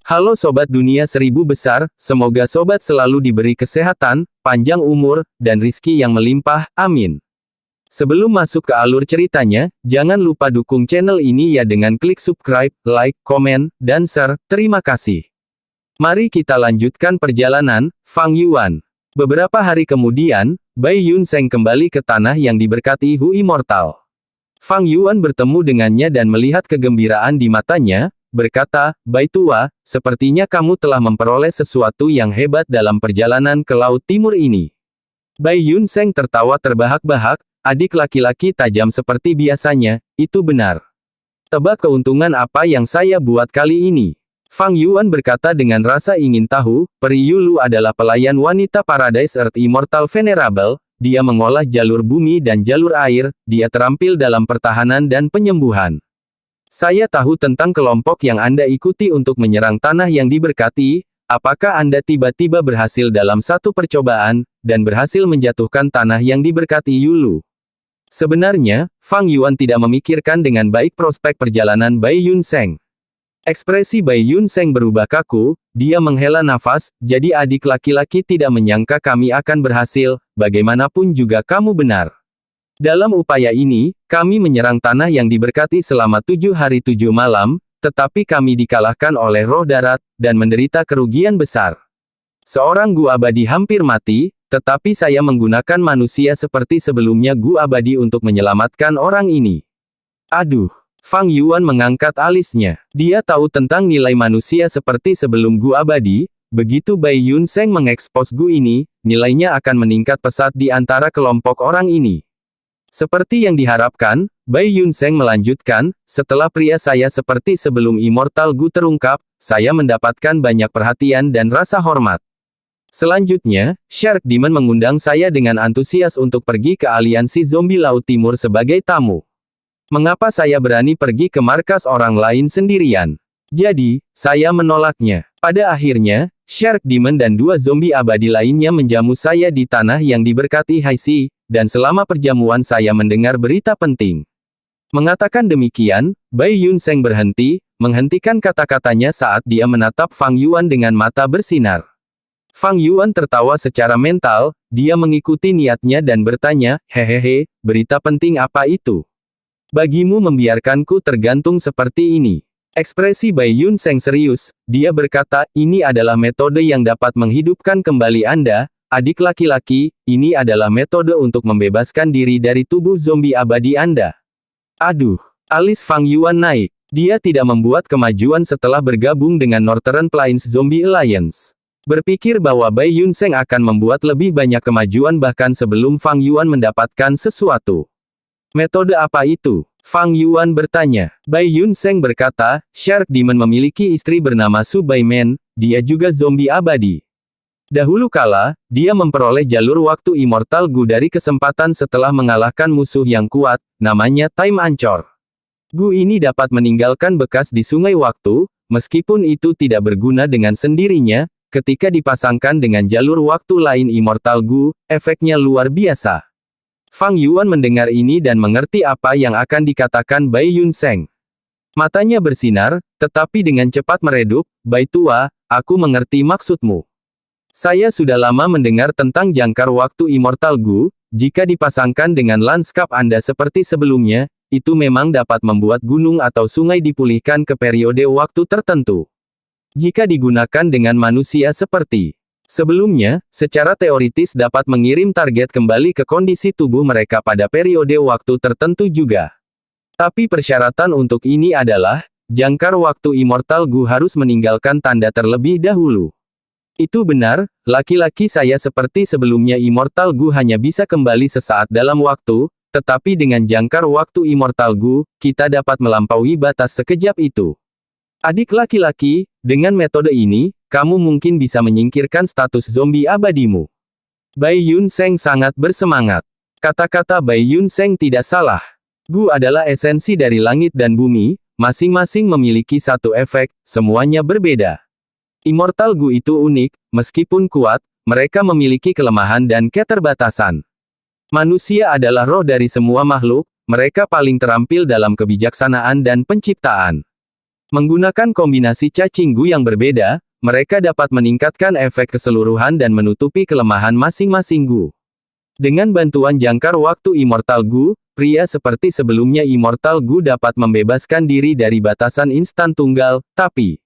Halo Sobat Dunia Seribu Besar, semoga Sobat selalu diberi kesehatan, panjang umur, dan rizki yang melimpah, amin. Sebelum masuk ke alur ceritanya, jangan lupa dukung channel ini ya dengan klik subscribe, like, komen, dan share, terima kasih. Mari kita lanjutkan perjalanan, Fang Yuan. Beberapa hari kemudian, Bai Yunseng kembali ke tanah yang diberkati Hu Immortal. Fang Yuan bertemu dengannya dan melihat kegembiraan di matanya, berkata, "Bai tua, sepertinya kamu telah memperoleh sesuatu yang hebat dalam perjalanan ke Laut Timur ini." Bai Yunseng tertawa terbahak-bahak, "Adik laki-laki tajam seperti biasanya, itu benar. Tebak keuntungan apa yang saya buat kali ini?" Fang Yuan berkata dengan rasa ingin tahu, "Peri Yulu adalah pelayan wanita Paradise Earth Immortal Venerable, dia mengolah jalur bumi dan jalur air, dia terampil dalam pertahanan dan penyembuhan. Saya tahu tentang kelompok yang Anda ikuti untuk menyerang tanah yang diberkati. Apakah Anda tiba-tiba berhasil dalam satu percobaan, dan berhasil menjatuhkan tanah yang diberkati Yulu?" Sebenarnya, Fang Yuan tidak memikirkan dengan baik prospek perjalanan Bai Yunseng. Ekspresi Bai Yunseng berubah kaku, dia menghela nafas, "Jadi adik laki-laki tidak menyangka kami akan berhasil, bagaimanapun juga kamu benar. Dalam upaya ini, kami menyerang tanah yang diberkati selama 7 hari 7 malam, tetapi kami dikalahkan oleh roh darat, dan menderita kerugian besar. Seorang Gu Abadi hampir mati, tetapi saya menggunakan manusia seperti sebelumnya Gu Abadi untuk menyelamatkan orang ini." Aduh. Fang Yuan mengangkat alisnya. Dia tahu tentang nilai manusia seperti sebelum Gu Abadi, begitu Bai Yunseng mengekspos Gu ini, nilainya akan meningkat pesat di antara kelompok orang ini. Seperti yang diharapkan, Bai Yunseng melanjutkan, "Setelah pria saya seperti sebelum Immortal Gu terungkap, saya mendapatkan banyak perhatian dan rasa hormat. Selanjutnya, Shark Demon mengundang saya dengan antusias untuk pergi ke aliansi zombie Laut Timur sebagai tamu. Mengapa saya berani pergi ke markas orang lain sendirian? Jadi, saya menolaknya. Pada akhirnya, Shark Demon dan 2 zombie abadi lainnya menjamu saya di tanah yang diberkati Haixi, dan selama perjamuan saya mendengar berita penting." Mengatakan demikian, Bai Yunseng berhenti, menghentikan kata-katanya saat dia menatap Fang Yuan dengan mata bersinar. Fang Yuan tertawa secara mental, dia mengikuti niatnya dan bertanya, "Hehehe, berita penting apa itu? Bagimu membiarkanku tergantung seperti ini." Ekspresi Bai Yunseng serius, dia berkata, "Ini adalah metode yang dapat menghidupkan kembali Anda, adik laki-laki, ini adalah metode untuk membebaskan diri dari tubuh zombie abadi Anda." Aduh, alis Fang Yuan naik. Dia tidak membuat kemajuan setelah bergabung dengan Northern Plains Zombie Alliance. Berpikir bahwa Bai Yunseng akan membuat lebih banyak kemajuan bahkan sebelum Fang Yuan mendapatkan sesuatu. "Metode apa itu?" Fang Yuan bertanya. Bai Yunseng berkata, "Shark Demon memiliki istri bernama Su Baimen, dia juga zombie abadi. Dahulu kala, dia memperoleh jalur waktu Immortal Gu dari kesempatan setelah mengalahkan musuh yang kuat, namanya Time Ancor. Gu ini dapat meninggalkan bekas di sungai waktu, meskipun itu tidak berguna dengan sendirinya, ketika dipasangkan dengan jalur waktu lain Immortal Gu, efeknya luar biasa." Fang Yuan mendengar ini dan mengerti apa yang akan dikatakan Bai Yunseng. Matanya bersinar, tetapi dengan cepat meredup, "Bai tua, aku mengerti maksudmu. Saya sudah lama mendengar tentang jangkar waktu Immortal Gu, jika dipasangkan dengan lanskap Anda seperti sebelumnya, itu memang dapat membuat gunung atau sungai dipulihkan ke periode waktu tertentu. Jika digunakan dengan manusia seperti sebelumnya, secara teoritis dapat mengirim target kembali ke kondisi tubuh mereka pada periode waktu tertentu juga. Tapi persyaratan untuk ini adalah, jangkar waktu Immortal Gu harus meninggalkan tanda terlebih dahulu." Itu benar, laki-laki saya seperti sebelumnya Immortal Gu hanya bisa kembali sesaat dalam waktu, tetapi dengan jangkar waktu Immortal Gu, kita dapat melampaui batas sekejap itu. Adik laki-laki, dengan metode ini, kamu mungkin bisa menyingkirkan status zombie abadimu. Bai Yunseng sangat bersemangat. Kata-kata Bai Yunseng tidak salah. Gu adalah esensi dari langit dan bumi, masing-masing memiliki satu efek, semuanya berbeda. Immortal Gu itu unik, meskipun kuat, mereka memiliki kelemahan dan keterbatasan. Manusia adalah roh dari semua makhluk, mereka paling terampil dalam kebijaksanaan dan penciptaan. Menggunakan kombinasi cacing Gu yang berbeda, mereka dapat meningkatkan efek keseluruhan dan menutupi kelemahan masing-masing Gu. Dengan bantuan jangkar waktu Immortal Gu, pria seperti sebelumnya Immortal Gu dapat membebaskan diri dari batasan instan tunggal, tapi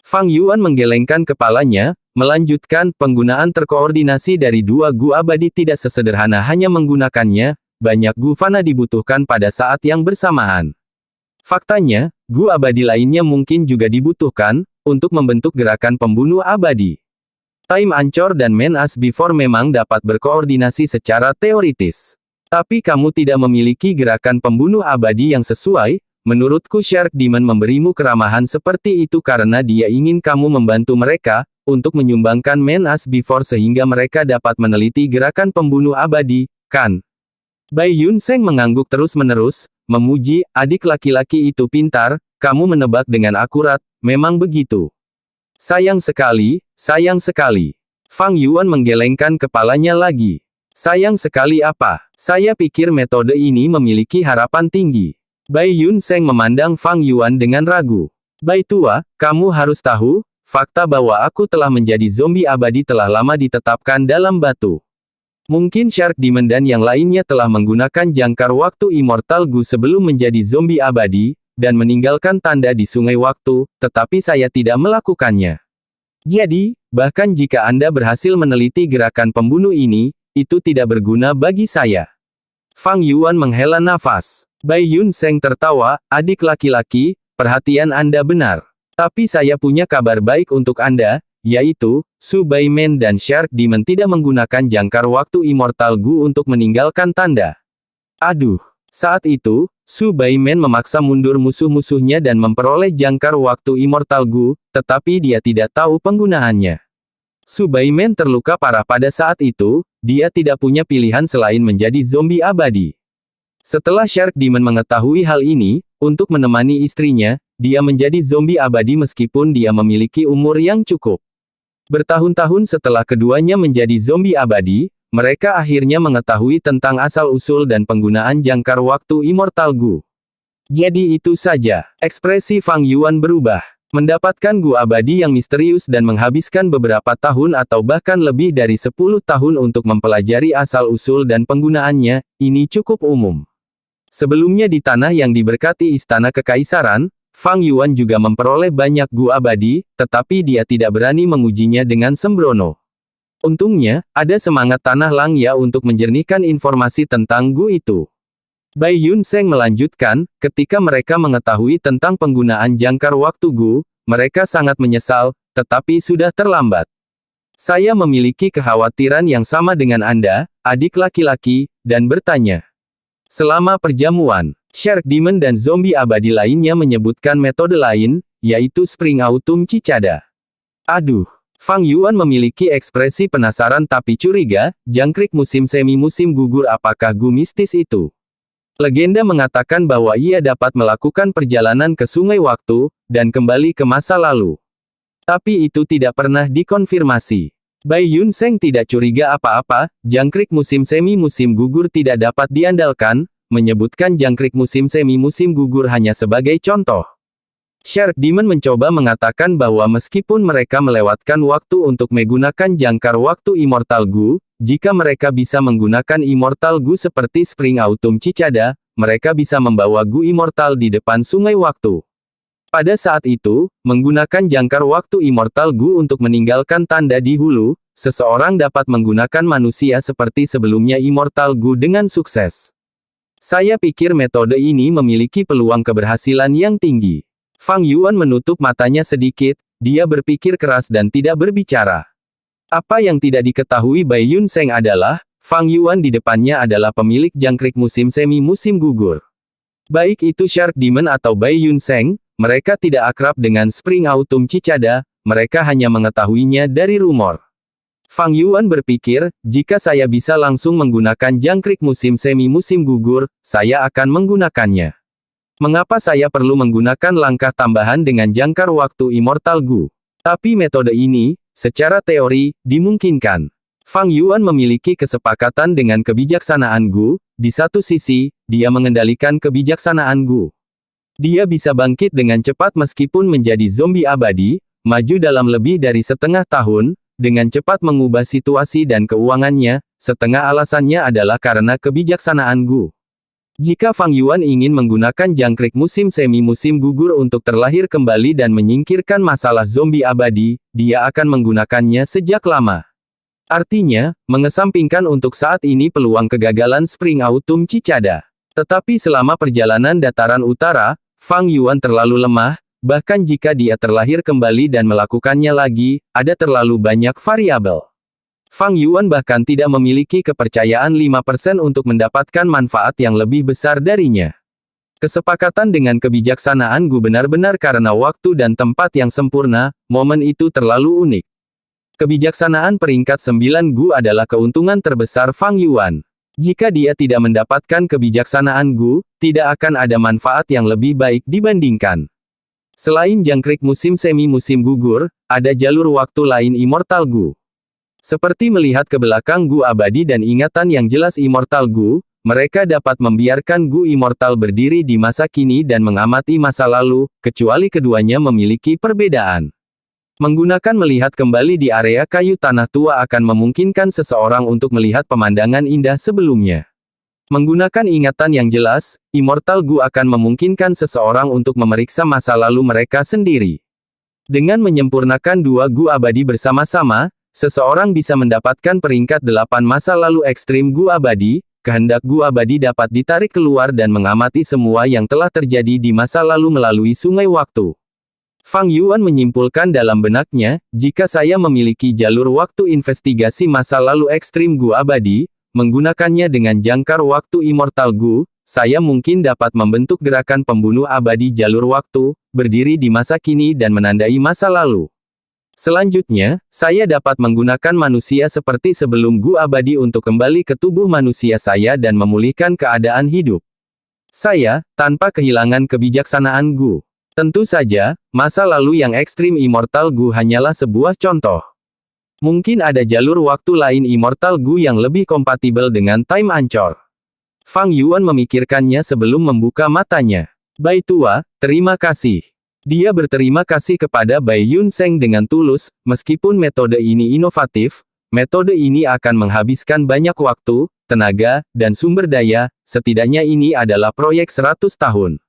Fang Yuan menggelengkan kepalanya, melanjutkan, penggunaan terkoordinasi dari dua Gu abadi tidak sesederhana hanya menggunakannya, banyak Gu fana dibutuhkan pada saat yang bersamaan. Faktanya, Gu abadi lainnya mungkin juga dibutuhkan, untuk membentuk gerakan pembunuh abadi. Time Ancor dan Man as Before memang dapat berkoordinasi secara teoritis. Tapi kamu tidak memiliki gerakan pembunuh abadi yang sesuai. Menurutku Shark Demon memberimu keramahan seperti itu karena dia ingin kamu membantu mereka, untuk menyumbangkan Man as Before sehingga mereka dapat meneliti gerakan pembunuh abadi, kan? Bai Yun Seng mengangguk terus-menerus, memuji, adik laki-laki itu pintar, kamu menebak dengan akurat, memang begitu. Sayang sekali, sayang sekali. Fang Yuan menggelengkan kepalanya lagi. Sayang sekali apa? Saya pikir metode ini memiliki harapan tinggi. Bai Yun Seng memandang Fang Yuan dengan ragu. Bai tua, kamu harus tahu, fakta bahwa aku telah menjadi zombie abadi telah lama ditetapkan dalam batu. Mungkin Shark Demon dan yang lainnya telah menggunakan jangkar waktu Immortal Gu sebelum menjadi zombie abadi, dan meninggalkan tanda di sungai waktu, tetapi saya tidak melakukannya. Jadi, bahkan jika Anda berhasil meneliti gerakan pembunuh ini, itu tidak berguna bagi saya. Fang Yuan menghela nafas. Bai Yun Seng tertawa, adik laki-laki, perhatian Anda benar. Tapi saya punya kabar baik untuk Anda, yaitu, Su Baimen dan Shark Demon tidak menggunakan jangkar waktu Immortal Gu untuk meninggalkan tanda. Aduh. Saat itu, Su Baimen memaksa mundur musuh-musuhnya dan memperoleh jangkar waktu Immortal Gu, tetapi dia tidak tahu penggunaannya. Su Baimen terluka parah pada saat itu, dia tidak punya pilihan selain menjadi zombie abadi. Setelah Shark Demon mengetahui hal ini, untuk menemani istrinya, dia menjadi zombie abadi meskipun dia memiliki umur yang cukup. Bertahun-tahun setelah keduanya menjadi zombie abadi, mereka akhirnya mengetahui tentang asal-usul dan penggunaan jangkar waktu Immortal Gu. Jadi itu saja, ekspresi Fang Yuan berubah. Mendapatkan Gu abadi yang misterius dan menghabiskan beberapa tahun atau bahkan lebih dari 10 tahun untuk mempelajari asal-usul dan penggunaannya, ini cukup umum. Sebelumnya di tanah yang diberkati Istana Kekaisaran, Fang Yuan juga memperoleh banyak Gu abadi, tetapi dia tidak berani mengujinya dengan sembrono. Untungnya, ada semangat Tanah Langya untuk menjernihkan informasi tentang Gu itu. Bai Yun Seng melanjutkan, ketika mereka mengetahui tentang penggunaan jangkar waktu Gu, mereka sangat menyesal, tetapi sudah terlambat. Saya memiliki kekhawatiran yang sama dengan Anda, adik laki-laki, dan bertanya. Selama perjamuan, Shark Demon dan zombie abadi lainnya menyebutkan metode lain, yaitu Spring Autumn Cicada. Aduh. Fang Yuan memiliki ekspresi penasaran tapi curiga, jangkrik musim semi-musim gugur apakah Gu mistis itu? Legenda mengatakan bahwa ia dapat melakukan perjalanan ke sungai waktu, dan kembali ke masa lalu. Tapi itu tidak pernah dikonfirmasi. Bai Yun Seng tidak curiga apa-apa, jangkrik musim semi-musim gugur tidak dapat diandalkan, menyebutkan jangkrik musim semi-musim gugur hanya sebagai contoh. Shark Demon mencoba mengatakan bahwa meskipun mereka melewatkan waktu untuk menggunakan jangkar waktu Immortal Gu, jika mereka bisa menggunakan Immortal Gu seperti Spring Autumn Cicada, mereka bisa membawa Gu Immortal di depan sungai waktu. Pada saat itu, menggunakan jangkar waktu Immortal Gu untuk meninggalkan tanda di hulu, seseorang dapat menggunakan manusia seperti sebelumnya Immortal Gu dengan sukses. Saya pikir metode ini memiliki peluang keberhasilan yang tinggi. Fang Yuan menutup matanya sedikit, dia berpikir keras dan tidak berbicara. Apa yang tidak diketahui Bai Yun Seng adalah, Fang Yuan di depannya adalah pemilik jangkrik musim semi-musim gugur. Baik itu Shark Demon atau Bai Yun Seng, mereka tidak akrab dengan Spring Autumn Cicada, mereka hanya mengetahuinya dari rumor. Fang Yuan berpikir, jika saya bisa langsung menggunakan jangkrik musim semi-musim gugur, saya akan menggunakannya. Mengapa saya perlu menggunakan langkah tambahan dengan jangkar waktu Immortal Gu? Tapi metode ini, secara teori, dimungkinkan. Fang Yuan memiliki kesepakatan dengan kebijaksanaan Gu, di satu sisi, dia mengendalikan kebijaksanaan Gu. Dia bisa bangkit dengan cepat meskipun menjadi zombie abadi, maju dalam lebih dari setengah tahun, dengan cepat mengubah situasi dan keuangannya, setengah alasannya adalah karena kebijaksanaan Gu. Jika Fang Yuan ingin menggunakan jangkrik musim semi-musim gugur untuk terlahir kembali dan menyingkirkan masalah zombie abadi, dia akan menggunakannya sejak lama. Artinya, mengesampingkan untuk saat ini peluang kegagalan Spring Autumn Cicada. Tetapi selama perjalanan dataran utara, Fang Yuan terlalu lemah, bahkan jika dia terlahir kembali dan melakukannya lagi, ada terlalu banyak variabel. Fang Yuan bahkan tidak memiliki kepercayaan 5% untuk mendapatkan manfaat yang lebih besar darinya. Kesepakatan dengan kebijaksanaan Gu benar-benar karena waktu dan tempat yang sempurna, momen itu terlalu unik. Kebijaksanaan peringkat 9 Gu adalah keuntungan terbesar Fang Yuan. Jika dia tidak mendapatkan kebijaksanaan Gu, tidak akan ada manfaat yang lebih baik dibandingkan. Selain jangkrik musim semi-musim gugur, ada jalur waktu lain Immortal Gu. Seperti melihat ke belakang Gu abadi dan ingatan yang jelas Immortal Gu, mereka dapat membiarkan Gu Immortal berdiri di masa kini dan mengamati masa lalu, kecuali keduanya memiliki perbedaan. Menggunakan melihat kembali di area kayu tanah tua akan memungkinkan seseorang untuk melihat pemandangan indah sebelumnya. Menggunakan ingatan yang jelas, Immortal Gu akan memungkinkan seseorang untuk memeriksa masa lalu mereka sendiri. Dengan menyempurnakan dua Gu abadi bersama-sama, seseorang bisa mendapatkan peringkat 8 masa lalu ekstrim Gu abadi, kehendak Gu abadi dapat ditarik keluar dan mengamati semua yang telah terjadi di masa lalu melalui sungai waktu. Fang Yuan menyimpulkan dalam benaknya, jika saya memiliki jalur waktu investigasi masa lalu ekstrim Gu abadi, menggunakannya dengan jangkar waktu Immortal Gu, saya mungkin dapat membentuk gerakan pembunuh abadi jalur waktu, berdiri di masa kini dan menandai masa lalu. Selanjutnya, saya dapat menggunakan manusia seperti sebelum Gu abadi untuk kembali ke tubuh manusia saya dan memulihkan keadaan hidup saya, tanpa kehilangan kebijaksanaan Gu. Tentu saja, masa lalu yang ekstrim Immortal Gu hanyalah sebuah contoh. Mungkin ada jalur waktu lain Immortal Gu yang lebih kompatibel dengan Time Ancor. Fang Yuan memikirkannya sebelum membuka matanya. Bai Tua, terima kasih. Dia berterima kasih kepada Bai Yun Seng dengan tulus, meskipun metode ini inovatif, metode ini akan menghabiskan banyak waktu, tenaga, dan sumber daya, setidaknya ini adalah proyek 100 tahun.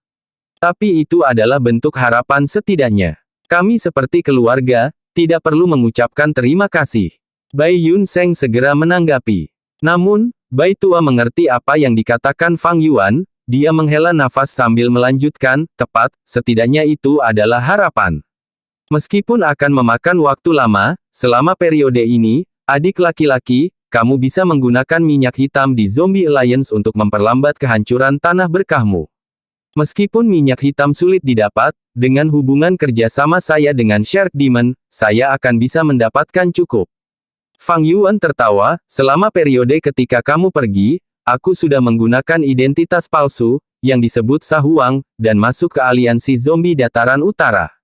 Tapi itu adalah bentuk harapan setidaknya. Kami seperti keluarga, tidak perlu mengucapkan terima kasih. Bai Yun Seng segera menanggapi. Namun, Bai Tua mengerti apa yang dikatakan Fang Yuan, dia menghela nafas sambil melanjutkan, tepat, setidaknya itu adalah harapan. Meskipun akan memakan waktu lama, selama periode ini, adik laki-laki, kamu bisa menggunakan minyak hitam di Zombie Alliance untuk memperlambat kehancuran tanah berkahmu. Meskipun minyak hitam sulit didapat, dengan hubungan kerjasama saya dengan Shark Demon, saya akan bisa mendapatkan cukup. Fang Yuan tertawa, selama periode ketika kamu pergi, aku sudah menggunakan identitas palsu, yang disebut Sahuang, dan masuk ke aliansi zombie dataran utara.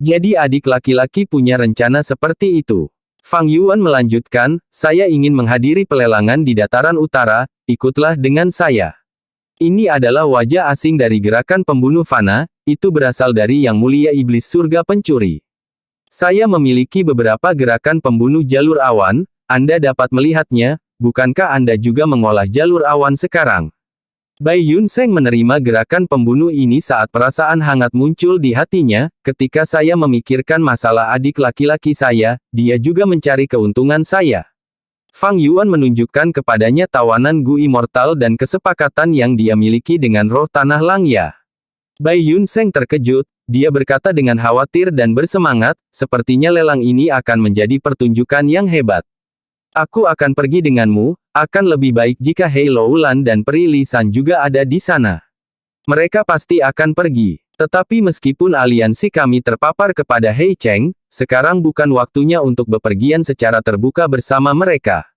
Jadi adik laki-laki punya rencana seperti itu. Fang Yuan melanjutkan, saya ingin menghadiri pelelangan di dataran utara, ikutlah dengan saya. Ini adalah wajah asing dari gerakan pembunuh fana, itu berasal dari Yang Mulia Iblis Surga Pencuri. Saya memiliki beberapa gerakan pembunuh jalur awan, Anda dapat melihatnya, bukankah Anda juga mengolah jalur awan sekarang? Bai Yun Seng menerima gerakan pembunuh ini saat perasaan hangat muncul di hatinya, ketika saya memikirkan masalah adik laki-laki saya, dia juga mencari keuntungan saya. Fang Yuan menunjukkan kepadanya tawanan Gu Immortal dan kesepakatan yang dia miliki dengan roh tanah Langya. Bai Yun Seng terkejut, dia berkata dengan khawatir dan bersemangat, sepertinya lelang ini akan menjadi pertunjukan yang hebat. Aku akan pergi denganmu, akan lebih baik jika Hei Loulan dan Pri Li San juga ada di sana. Mereka pasti akan pergi. Tetapi meskipun aliansi kami terpapar kepada Hei Cheng, sekarang bukan waktunya untuk bepergian secara terbuka bersama mereka.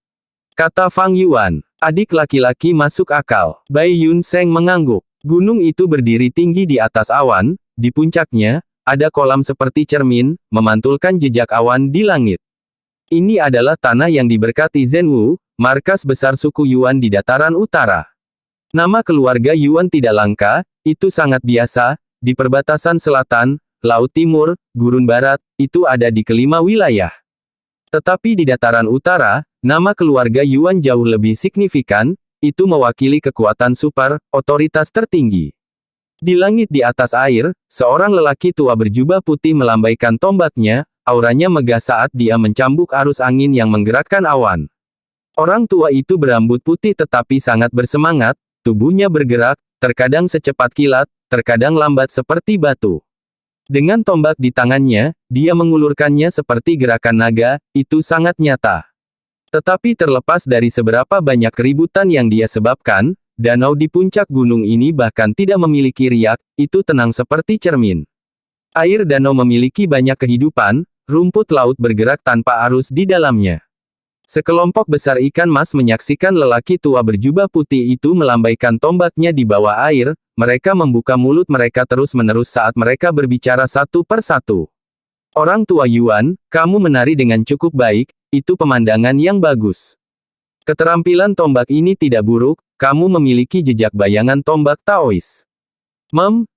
Kata Fang Yuan. Adik laki-laki masuk akal. Bai Yun Seng mengangguk. Gunung itu berdiri tinggi di atas awan, di puncaknya, ada kolam seperti cermin, memantulkan jejak awan di langit. Ini adalah tanah yang diberkati Zhenwu, markas besar suku Yuan di dataran utara. Nama keluarga Yuan tidak langka, itu sangat biasa, di perbatasan selatan, Laut Timur, Gurun Barat, itu ada di kelima wilayah. Tetapi di dataran utara, nama keluarga Yuan jauh lebih signifikan, itu mewakili kekuatan super, otoritas tertinggi. Di langit di atas air, seorang lelaki tua berjubah putih melambaikan tombaknya, auranya megah saat dia mencambuk arus angin yang menggerakkan awan. Orang tua itu berambut putih tetapi sangat bersemangat, tubuhnya bergerak, terkadang secepat kilat, terkadang lambat seperti batu. Dengan tombak di tangannya, dia mengulurkannya seperti gerakan naga, itu sangat nyata. Tetapi terlepas dari seberapa banyak keributan yang dia sebabkan, danau di puncak gunung ini bahkan tidak memiliki riak, itu tenang seperti cermin. Air danau memiliki banyak kehidupan, rumput laut bergerak tanpa arus di dalamnya. Sekelompok besar ikan mas menyaksikan lelaki tua berjubah putih itu melambaikan tombaknya di bawah air, mereka membuka mulut mereka terus-menerus saat mereka berbicara satu per satu. Orang tua Yuan, kamu menari dengan cukup baik, itu pemandangan yang bagus. Keterampilan tombak ini tidak buruk, kamu memiliki jejak bayangan tombak Taois.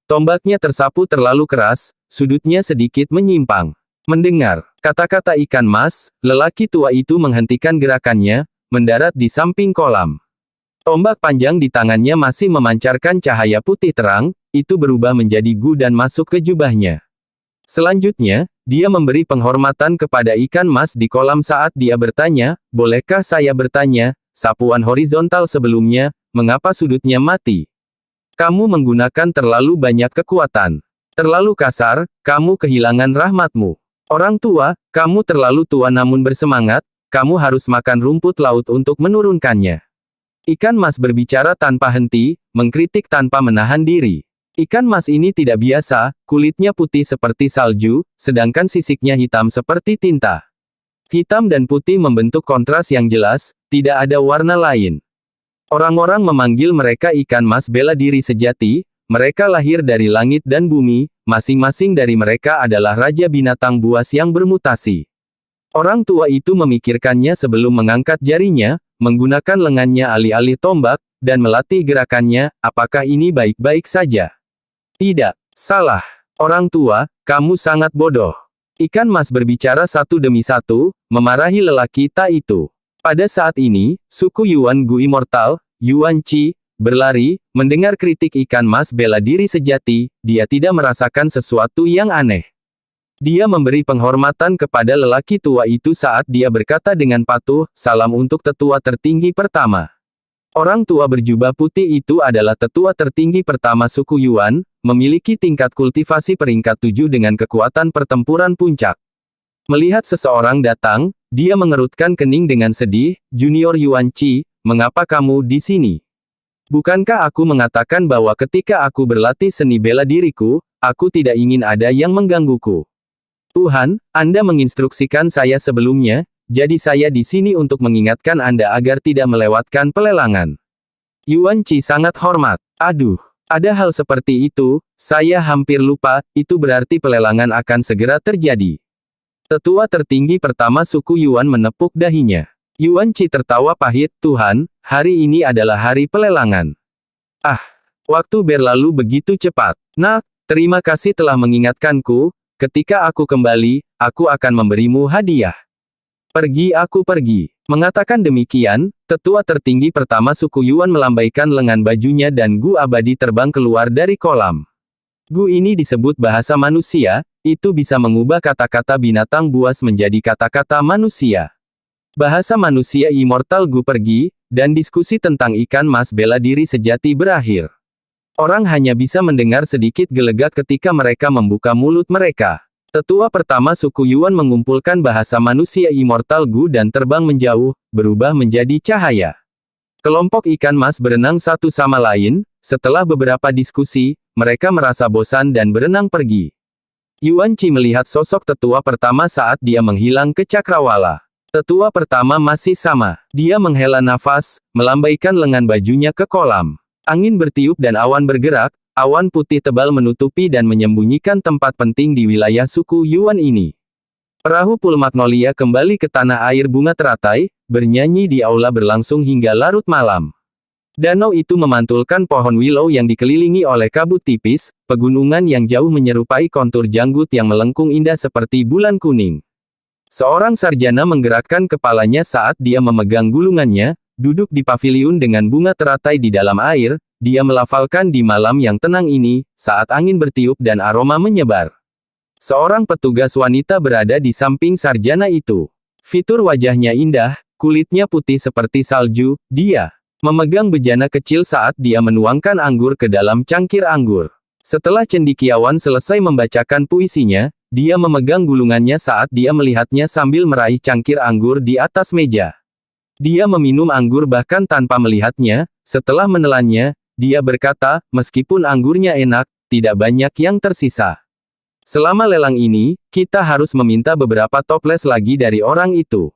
Tombaknya tersapu terlalu keras, sudutnya sedikit menyimpang. Mendengar kata-kata ikan mas, lelaki tua itu menghentikan gerakannya, mendarat di samping kolam. Tombak panjang di tangannya masih memancarkan cahaya putih terang, itu berubah menjadi gu dan masuk ke jubahnya. Selanjutnya, dia memberi penghormatan kepada ikan mas di kolam saat dia bertanya, bolehkah saya bertanya, sapuan horizontal sebelumnya, mengapa sudutnya mati? Kamu menggunakan terlalu banyak kekuatan. Terlalu kasar, kamu kehilangan rahmatmu. Orang tua, kamu terlalu tua namun bersemangat, kamu harus makan rumput laut untuk menurunkannya. Ikan mas berbicara tanpa henti, mengkritik tanpa menahan diri. Ikan mas ini tidak biasa, kulitnya putih seperti salju, sedangkan sisiknya hitam seperti tinta. Hitam dan putih membentuk kontras yang jelas, tidak ada warna lain. Orang-orang memanggil mereka ikan mas bela diri sejati, mereka lahir dari langit dan bumi, masing-masing dari mereka adalah raja binatang buas yang bermutasi. Orang tua itu memikirkannya sebelum mengangkat jarinya, menggunakan lengannya alih-alih tombak, dan melatih gerakannya, apakah ini baik-baik saja? Tidak. Salah. Orang tua, kamu sangat bodoh. Ikan mas berbicara satu demi satu, memarahi lelaki tua itu. Pada saat ini, suku Yuan Gu Immortal, Yuan Qi, berlari, mendengar kritik ikan mas bela diri sejati, dia tidak merasakan sesuatu yang aneh. Dia memberi penghormatan kepada lelaki tua itu saat dia berkata dengan patuh, salam untuk tetua tertinggi pertama. Orang tua berjubah putih itu adalah tetua tertinggi pertama suku Yuan, memiliki tingkat kultivasi peringkat 7 dengan kekuatan pertempuran puncak. Melihat seseorang datang, dia mengerutkan kening dengan sedih, Junior Yuan Qi, mengapa kamu di sini? Bukankah aku mengatakan bahwa ketika aku berlatih seni bela diriku, aku tidak ingin ada yang menggangguku? Tuhan, Anda menginstruksikan saya sebelumnya, jadi saya di sini untuk mengingatkan Anda agar tidak melewatkan pelelangan. Yuan Qi sangat hormat. Aduh, ada hal seperti itu, saya hampir lupa, itu berarti pelelangan akan segera terjadi. Tetua tertinggi pertama suku Yuan menepuk dahinya. Yuan Qi tertawa pahit, Tuhan, hari ini adalah hari pelelangan. Ah, waktu berlalu begitu cepat. Nak, terima kasih telah mengingatkanku. Ketika aku kembali, aku akan memberimu hadiah. Pergi aku pergi. Mengatakan demikian, tetua tertinggi pertama suku Yuan melambaikan lengan bajunya dan gu abadi terbang keluar dari kolam. Gu ini disebut bahasa manusia, itu bisa mengubah kata-kata binatang buas menjadi kata-kata manusia. Bahasa manusia immortal gu pergi, dan diskusi tentang ikan mas bela diri sejati berakhir. Orang hanya bisa mendengar sedikit gelegak ketika mereka membuka mulut mereka. Tetua pertama suku Yuan mengumpulkan bahasa manusia immortal Gu dan terbang menjauh, berubah menjadi cahaya. Kelompok ikan mas berenang satu sama lain, setelah beberapa diskusi, mereka merasa bosan dan berenang pergi. Yuan Qi melihat sosok tetua pertama saat dia menghilang ke cakrawala. Tetua pertama masih sama. Dia menghela nafas, melambaikan lengan bajunya ke kolam. Angin bertiup dan awan bergerak, awan putih tebal menutupi dan menyembunyikan tempat penting di wilayah suku Yuan ini. Perahu Pul Magnolia kembali ke tanah air bunga teratai, bernyanyi di aula berlangsung hingga larut malam. Danau itu memantulkan pohon willow yang dikelilingi oleh kabut tipis, pegunungan yang jauh menyerupai kontur janggut yang melengkung indah seperti bulan kuning. Seorang sarjana menggerakkan kepalanya saat dia memegang gulungannya, duduk di paviliun dengan bunga teratai di dalam air, dia melafalkan di malam yang tenang ini, saat angin bertiup dan aroma menyebar. Seorang petugas wanita berada di samping sarjana itu. Fitur wajahnya indah, kulitnya putih seperti salju, dia memegang bejana kecil saat dia menuangkan anggur ke dalam cangkir anggur. Setelah cendekiawan selesai membacakan puisinya, dia memegang gulungannya saat dia melihatnya sambil meraih cangkir anggur di atas meja. Dia meminum anggur bahkan tanpa melihatnya. Setelah menelannya, dia berkata, meskipun anggurnya enak, tidak banyak yang tersisa. Selama lelang ini, kita harus meminta beberapa toples lagi dari orang itu.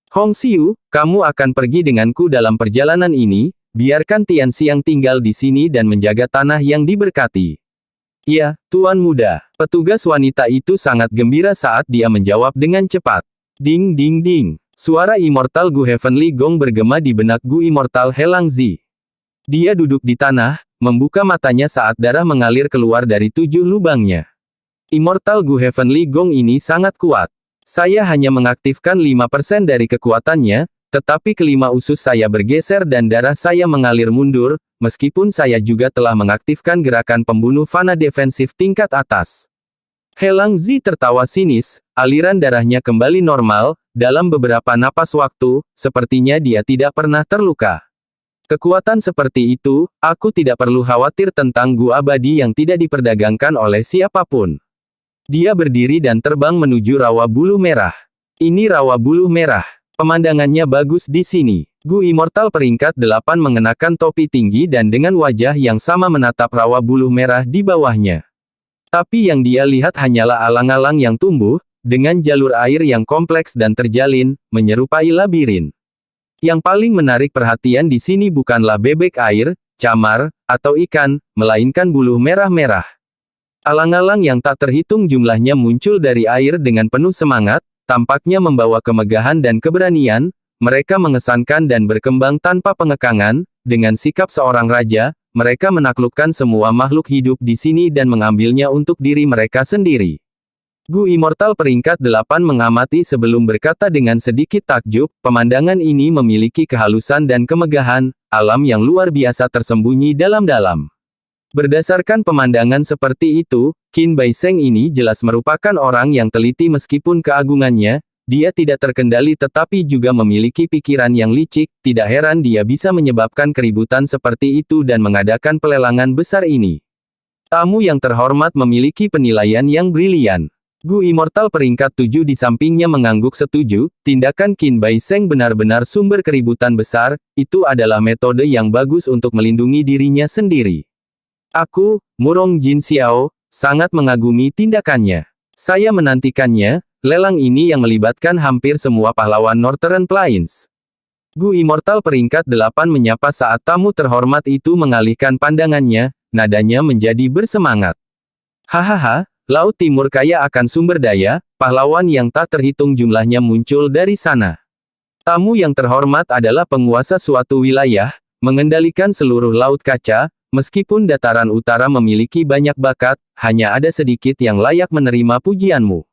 Hong Xiu, kamu akan pergi denganku dalam perjalanan ini, biarkan Tianxi yang tinggal di sini dan menjaga tanah yang diberkati. Iya, Tuan Muda. Petugas wanita itu sangat gembira saat dia menjawab dengan cepat. Ding ding ding. Suara Immortal Gu Heavenly Gong bergema di benak Gu Immortal Helang Zi. Dia duduk di tanah, membuka matanya saat darah mengalir keluar dari 7 lubangnya. Immortal Gu Heavenly Gong ini sangat kuat. Saya hanya mengaktifkan 5% dari kekuatannya, tetapi kelima usus saya bergeser dan darah saya mengalir mundur, meskipun saya juga telah mengaktifkan gerakan pembunuh fana defensif tingkat atas. Helang Zi tertawa sinis, aliran darahnya kembali normal, dalam beberapa napas waktu, sepertinya dia tidak pernah terluka. Kekuatan seperti itu, aku tidak perlu khawatir tentang Gu abadi yang tidak diperdagangkan oleh siapapun. Dia berdiri dan terbang menuju rawa buluh merah. Ini rawa buluh merah. Pemandangannya bagus di sini. Gu Immortal peringkat 8 mengenakan topi tinggi dan dengan wajah yang sama menatap rawa buluh merah di bawahnya. Tapi yang dia lihat hanyalah alang-alang yang tumbuh, dengan jalur air yang kompleks dan terjalin, menyerupai labirin. Yang paling menarik perhatian di sini bukanlah bebek air, camar, atau ikan, melainkan buluh merah-merah. Alang-alang yang tak terhitung jumlahnya muncul dari air dengan penuh semangat, tampaknya membawa kemegahan dan keberanian, mereka mengesankan dan berkembang tanpa pengekangan, dengan sikap seorang raja, mereka menaklukkan semua makhluk hidup di sini dan mengambilnya untuk diri mereka sendiri. Gu Immortal peringkat 8 mengamati sebelum berkata dengan sedikit takjub, pemandangan ini memiliki kehalusan dan kemegahan, alam yang luar biasa tersembunyi dalam-dalam. Berdasarkan pemandangan seperti itu, Qin Baiseng ini jelas merupakan orang yang teliti meskipun keagungannya, dia tidak terkendali tetapi juga memiliki pikiran yang licik, tidak heran dia bisa menyebabkan keributan seperti itu dan mengadakan pelelangan besar ini. Tamu yang terhormat memiliki penilaian yang brilian. Gu Immortal peringkat 7 di sampingnya mengangguk setuju, tindakan Qin Baiseng benar-benar sumber keributan besar, itu adalah metode yang bagus untuk melindungi dirinya sendiri. Aku, Murong Jin Xiao, sangat mengagumi tindakannya. Saya menantikannya, lelang ini yang melibatkan hampir semua pahlawan Northern Plains. Gu Immortal peringkat 8 menyapa saat tamu terhormat itu mengalihkan pandangannya, nadanya menjadi bersemangat. Hahaha, Laut Timur kaya akan sumber daya, pahlawan yang tak terhitung jumlahnya muncul dari sana. Tamu yang terhormat adalah penguasa suatu wilayah, mengendalikan seluruh laut kaca. Meskipun dataran utara memiliki banyak bakat, hanya ada sedikit yang layak menerima pujianmu.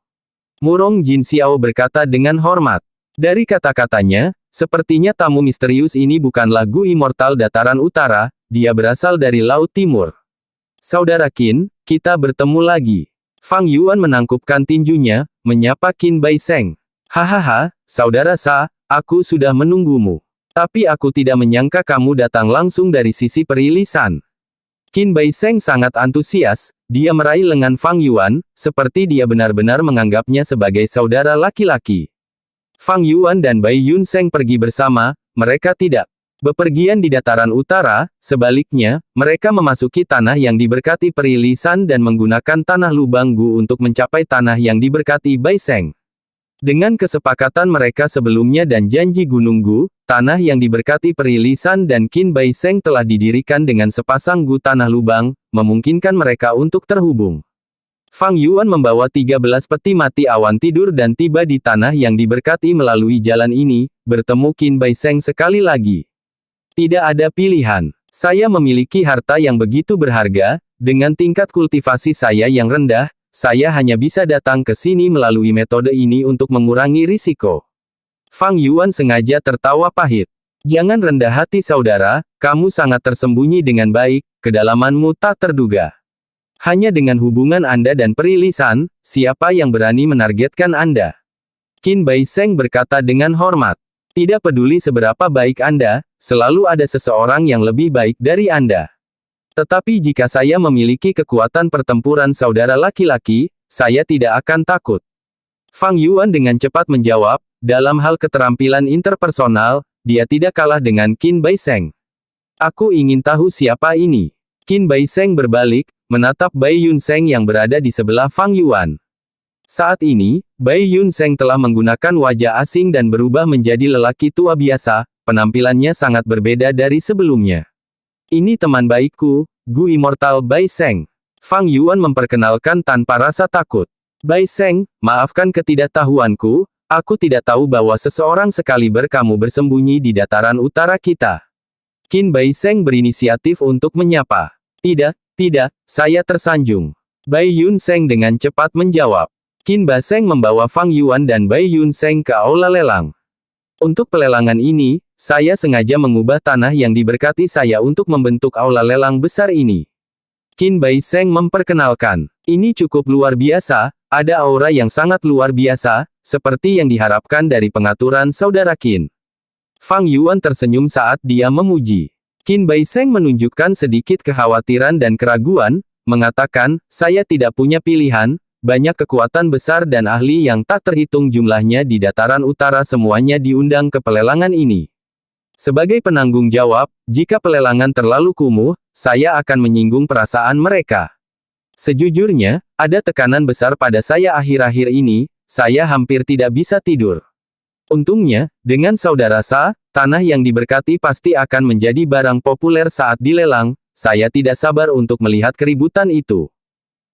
Murong Jin Xiao berkata dengan hormat. Dari kata-katanya, sepertinya tamu misterius ini bukanlah Gu Immortal dataran utara, dia berasal dari Laut Timur. Saudara Qin, kita bertemu lagi. Fang Yuan menangkupkan tinjunya, menyapa Qin Baiseng. Hahaha, saudara Sa, aku sudah menunggumu. Tapi aku tidak menyangka kamu datang langsung dari sisi perilisan. Qin Baiseng sangat antusias, dia meraih lengan Fang Yuan, seperti dia benar-benar menganggapnya sebagai saudara laki-laki. Fang Yuan dan Bai Yun Seng pergi bersama, mereka tidak bepergian di dataran utara, sebaliknya, mereka memasuki tanah yang diberkati perilisan dan menggunakan tanah lubang Gu untuk mencapai tanah yang diberkati Baiseng. Dengan kesepakatan mereka sebelumnya dan janji Gunung Gu, tanah yang diberkati perilisan dan Qin Baiseng telah didirikan dengan sepasang Gu tanah lubang, memungkinkan mereka untuk terhubung. Fang Yuan membawa 13 peti mati awan tidur dan tiba di tanah yang diberkati melalui jalan ini, bertemu Qin Baiseng sekali lagi. Tidak ada pilihan. Saya memiliki harta yang begitu berharga, dengan tingkat kultivasi saya yang rendah, saya hanya bisa datang ke sini melalui metode ini untuk mengurangi risiko. Fang Yuan sengaja tertawa pahit. Jangan rendah hati saudara, kamu sangat tersembunyi dengan baik, kedalamanmu tak terduga. Hanya dengan hubungan Anda dan perilisan, siapa yang berani menargetkan Anda? Qin Bai Seng berkata dengan hormat. Tidak peduli seberapa baik Anda, selalu ada seseorang yang lebih baik dari Anda. Tetapi jika saya memiliki kekuatan pertempuran saudara laki-laki, saya tidak akan takut. Fang Yuan dengan cepat menjawab, dalam hal keterampilan interpersonal, dia tidak kalah dengan Qin Bai Seng. Aku ingin tahu siapa ini. Qin Bai Seng berbalik, menatap Bai Yun Seng yang berada di sebelah Fang Yuan. Saat ini, Bai Yun Seng telah menggunakan wajah asing dan berubah menjadi lelaki tua biasa, penampilannya sangat berbeda dari sebelumnya. Ini teman baikku, Gu Immortal Bai Seng. Fang Yuan memperkenalkan tanpa rasa takut. Bai Seng, maafkan ketidaktahuanku, aku tidak tahu bahwa seseorang sekaliber kamu bersembunyi di dataran utara kita. Qin Bai Seng berinisiatif untuk menyapa. Tidak, saya tersanjung. Bai Yun Seng dengan cepat menjawab. Qin Bai Seng membawa Fang Yuan dan Bai Yun Seng ke aula lelang. Untuk pelelangan ini, saya sengaja mengubah tanah yang diberkati saya untuk membentuk aula lelang besar ini. Qin Bai Seng memperkenalkan. Ini cukup luar biasa, ada aura yang sangat luar biasa, seperti yang diharapkan dari pengaturan saudara Qin. Fang Yuan tersenyum saat dia memuji. Qin Bai Seng menunjukkan sedikit kekhawatiran dan keraguan, mengatakan, saya tidak punya pilihan, banyak kekuatan besar dan ahli yang tak terhitung jumlahnya di dataran utara semuanya diundang ke pelelangan ini. Sebagai penanggung jawab, jika pelelangan terlalu kumuh, saya akan menyinggung perasaan mereka. Sejujurnya, ada tekanan besar pada saya akhir-akhir ini, saya hampir tidak bisa tidur. Untungnya, dengan saudara Sa, tanah yang diberkati pasti akan menjadi barang populer saat dilelang, saya tidak sabar untuk melihat keributan itu.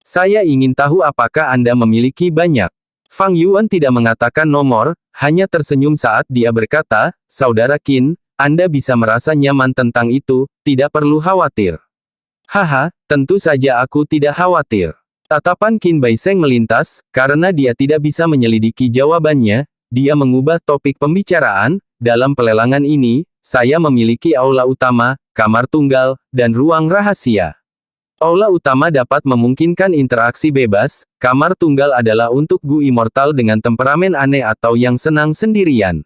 Saya ingin tahu apakah Anda memiliki banyak. Fang Yuan tidak mengatakan nomor, hanya tersenyum saat dia berkata, Saudara Qin, Anda bisa merasa nyaman tentang itu, tidak perlu khawatir. Haha, tentu saja aku tidak khawatir. Tatapan Qin Bai Seng melintas, karena dia tidak bisa menyelidiki jawabannya, dia mengubah topik pembicaraan, dalam pelelangan ini, saya memiliki aula utama, kamar tunggal, dan ruang rahasia. Aula utama dapat memungkinkan interaksi bebas, kamar tunggal adalah untuk Gu Immortal dengan temperamen aneh atau yang senang sendirian.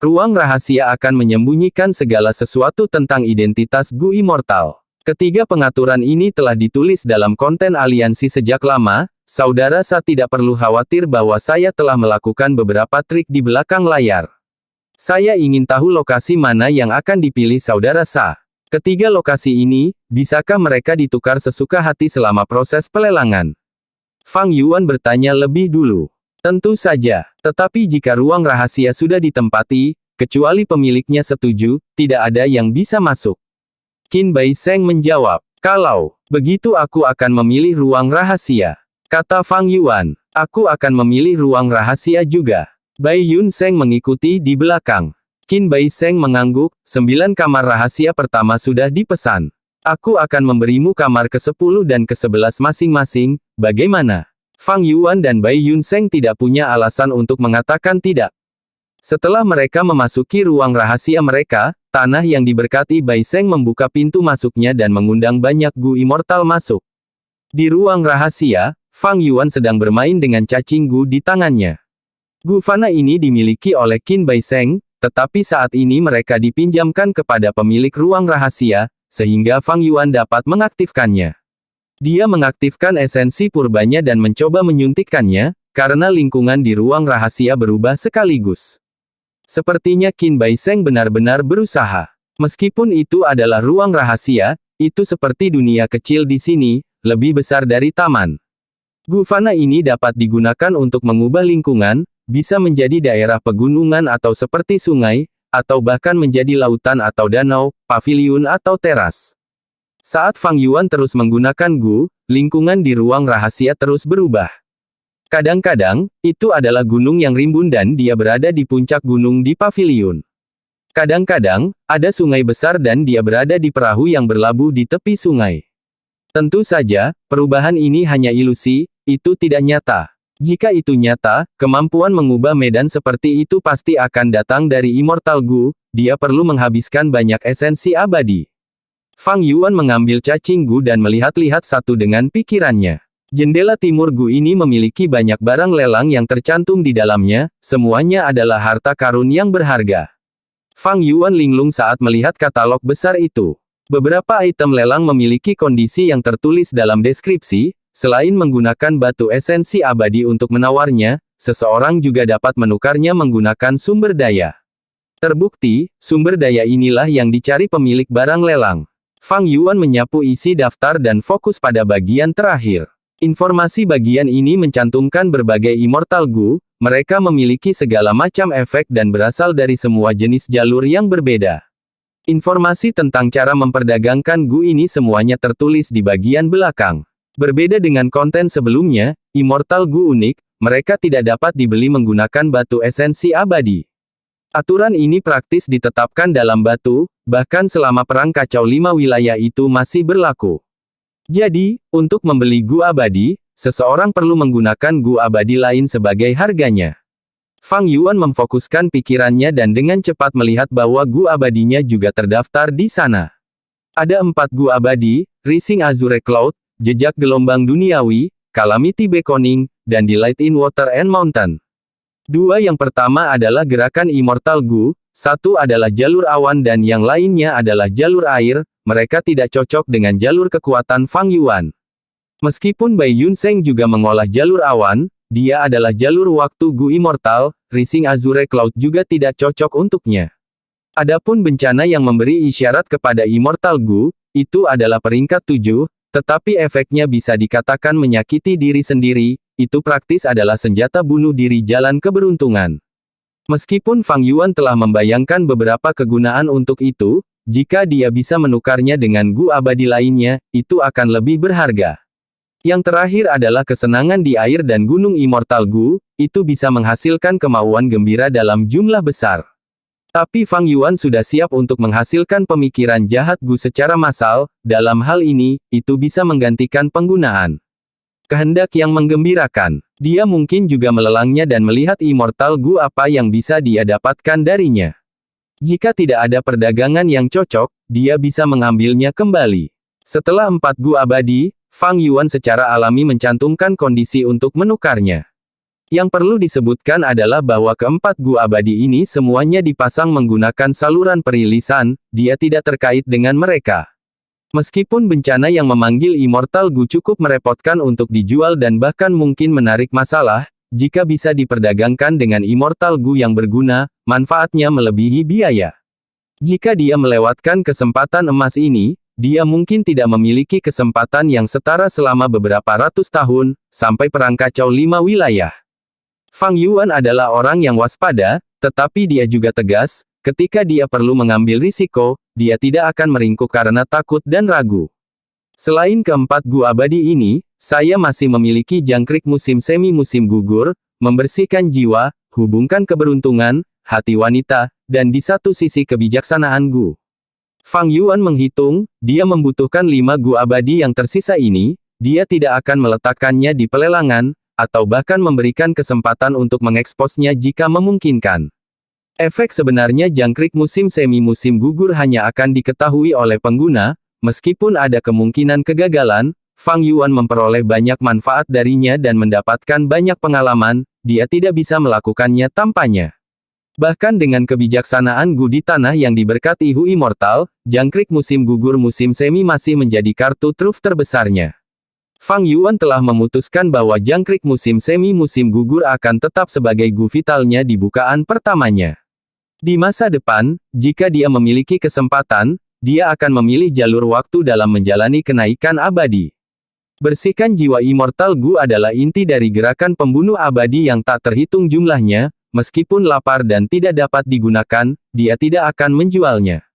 Ruang rahasia akan menyembunyikan segala sesuatu tentang identitas Gu Immortal. Ketiga pengaturan ini telah ditulis dalam konten aliansi sejak lama, saudara Sa tidak perlu khawatir bahwa saya telah melakukan beberapa trik di belakang layar. Saya ingin tahu lokasi mana yang akan dipilih saudara Sa. Ketiga lokasi ini, bisakah mereka ditukar sesuka hati selama proses pelelangan? Fang Yuan bertanya lebih dulu. Tentu saja, tetapi jika ruang rahasia sudah ditempati, kecuali pemiliknya setuju, tidak ada yang bisa masuk. Qin Bai Seng menjawab, kalau begitu aku akan memilih ruang rahasia. Kata Fang Yuan, aku akan memilih ruang rahasia juga. Bai Yun Seng mengikuti di belakang. Qin Bai Seng mengangguk, 9 kamar rahasia pertama sudah dipesan. Aku akan memberimu kamar ke-10 dan ke-11 masing-masing, bagaimana? Fang Yuan dan Bai Yun Seng tidak punya alasan untuk mengatakan tidak. Setelah mereka memasuki ruang rahasia mereka, tanah yang diberkati Bai Seng membuka pintu masuknya dan mengundang banyak Gu Immortal masuk. Di ruang rahasia, Fang Yuan sedang bermain dengan cacing Gu di tangannya. Gu Fana ini dimiliki oleh Qin Bai Seng, tetapi saat ini mereka dipinjamkan kepada pemilik ruang rahasia, sehingga Fang Yuan dapat mengaktifkannya. Dia mengaktifkan esensi purbanya dan mencoba menyuntikkannya, karena lingkungan di ruang rahasia berubah sekaligus. Sepertinya Qin Bai Seng benar-benar berusaha. Meskipun itu adalah ruang rahasia, itu seperti dunia kecil di sini, lebih besar dari taman. Gu Fana ini dapat digunakan untuk mengubah lingkungan, bisa menjadi daerah pegunungan atau seperti sungai, atau bahkan menjadi lautan atau danau, paviliun atau teras. Saat Fang Yuan terus menggunakan Gu, lingkungan di ruang rahasia terus berubah. Kadang-kadang, itu adalah gunung yang rimbun dan dia berada di puncak gunung di paviliun. Kadang-kadang, ada sungai besar dan dia berada di perahu yang berlabuh di tepi sungai. Tentu saja, perubahan ini hanya ilusi, itu tidak nyata. Jika itu nyata, kemampuan mengubah medan seperti itu pasti akan datang dari Immortal Gu, dia perlu menghabiskan banyak esensi abadi. Fang Yuan mengambil cacing Gu dan melihat-lihat satu dengan pikirannya. Jendela timur Gu ini memiliki banyak barang lelang yang tercantum di dalamnya, semuanya adalah harta karun yang berharga. Fang Yuan linglung saat melihat katalog besar itu. Beberapa item lelang memiliki kondisi yang tertulis dalam deskripsi, selain menggunakan batu esensi abadi untuk menawarnya, seseorang juga dapat menukarnya menggunakan sumber daya. Terbukti, sumber daya inilah yang dicari pemilik barang lelang. Fang Yuan menyapu isi daftar dan fokus pada bagian terakhir. Informasi bagian ini mencantumkan berbagai Immortal Gu, mereka memiliki segala macam efek dan berasal dari semua jenis jalur yang berbeda. Informasi tentang cara memperdagangkan Gu ini semuanya tertulis di bagian belakang. Berbeda dengan konten sebelumnya, Immortal Gu unik, mereka tidak dapat dibeli menggunakan batu esensi abadi. Aturan ini praktis ditetapkan dalam batu, bahkan selama perang kacau 5 wilayah itu masih berlaku. Jadi, untuk membeli Gu abadi, seseorang perlu menggunakan Gu abadi lain sebagai harganya. Fang Yuan memfokuskan pikirannya dan dengan cepat melihat bahwa Gu abadinya juga terdaftar di sana. Ada 4 Gu abadi, Rising Azure Cloud, Jejak Gelombang Duniawi, Calamity Beckoning, dan Delight in Water and Mountain. 2 yang pertama adalah gerakan Immortal Gu, 1 adalah jalur awan dan yang lainnya adalah jalur air, mereka tidak cocok dengan jalur kekuatan Fang Yuan. Meskipun Bai Yunseng juga mengolah jalur awan, dia adalah jalur waktu Gu Immortal, Rising Azure Cloud juga tidak cocok untuknya. Adapun bencana yang memberi isyarat kepada Immortal Gu, itu adalah peringkat 7, tetapi efeknya bisa dikatakan menyakiti diri sendiri, itu praktis adalah senjata bunuh diri jalan keberuntungan. Meskipun Fang Yuan telah membayangkan beberapa kegunaan untuk itu, jika dia bisa menukarnya dengan Gu abadi lainnya, itu akan lebih berharga. Yang terakhir adalah kesenangan di air dan gunung Immortal Gu, itu bisa menghasilkan kemauan gembira dalam jumlah besar. Tapi Fang Yuan sudah siap untuk menghasilkan pemikiran jahat Gu secara massal, dalam hal ini, itu bisa menggantikan penggunaan kehendak yang menggembirakan. Dia mungkin juga melelangnya dan melihat Immortal Gu apa yang bisa dia dapatkan darinya. Jika tidak ada perdagangan yang cocok, dia bisa mengambilnya kembali. Setelah 4 Gu abadi, Fang Yuan secara alami mencantumkan kondisi untuk menukarnya. Yang perlu disebutkan adalah bahwa keempat Gu abadi ini semuanya dipasang menggunakan saluran perilisan, dia tidak terkait dengan mereka. Meskipun bencana yang memanggil Immortal Gu cukup merepotkan untuk dijual dan bahkan mungkin menarik masalah, jika bisa diperdagangkan dengan Immortal Gu yang berguna, manfaatnya melebihi biaya. Jika dia melewatkan kesempatan emas ini, dia mungkin tidak memiliki kesempatan yang setara selama beberapa ratus tahun, sampai perang kacau 5 wilayah. Fang Yuan adalah orang yang waspada, tetapi dia juga tegas, ketika dia perlu mengambil risiko, dia tidak akan meringkuk karena takut dan ragu. Selain keempat Gu abadi ini, saya masih memiliki jangkrik musim semi musim gugur, membersihkan jiwa, hubungkan keberuntungan, hati wanita, dan di satu sisi kebijaksanaan Gu. Fang Yuan menghitung, dia membutuhkan 5 Gu abadi yang tersisa ini, dia tidak akan meletakkannya di pelelangan, atau bahkan memberikan kesempatan untuk mengeksposnya jika memungkinkan. Efek sebenarnya jangkrik musim semi musim gugur hanya akan diketahui oleh pengguna, meskipun ada kemungkinan kegagalan, Fang Yuan memperoleh banyak manfaat darinya dan mendapatkan banyak pengalaman, dia tidak bisa melakukannya tanpanya. Bahkan dengan kebijaksanaan Gu di tanah yang diberkati Hu Immortal, jangkrik musim gugur musim semi masih menjadi kartu truf terbesarnya. Fang Yuan telah memutuskan bahwa jangkrik musim semi musim gugur akan tetap sebagai Gu vitalnya di bukaan pertamanya. Di masa depan, jika dia memiliki kesempatan, dia akan memilih jalur waktu dalam menjalani kenaikan abadi. Bersihkan jiwa Immortal Gu adalah inti dari gerakan pembunuh abadi yang tak terhitung jumlahnya, meskipun lapar dan tidak dapat digunakan, dia tidak akan menjualnya.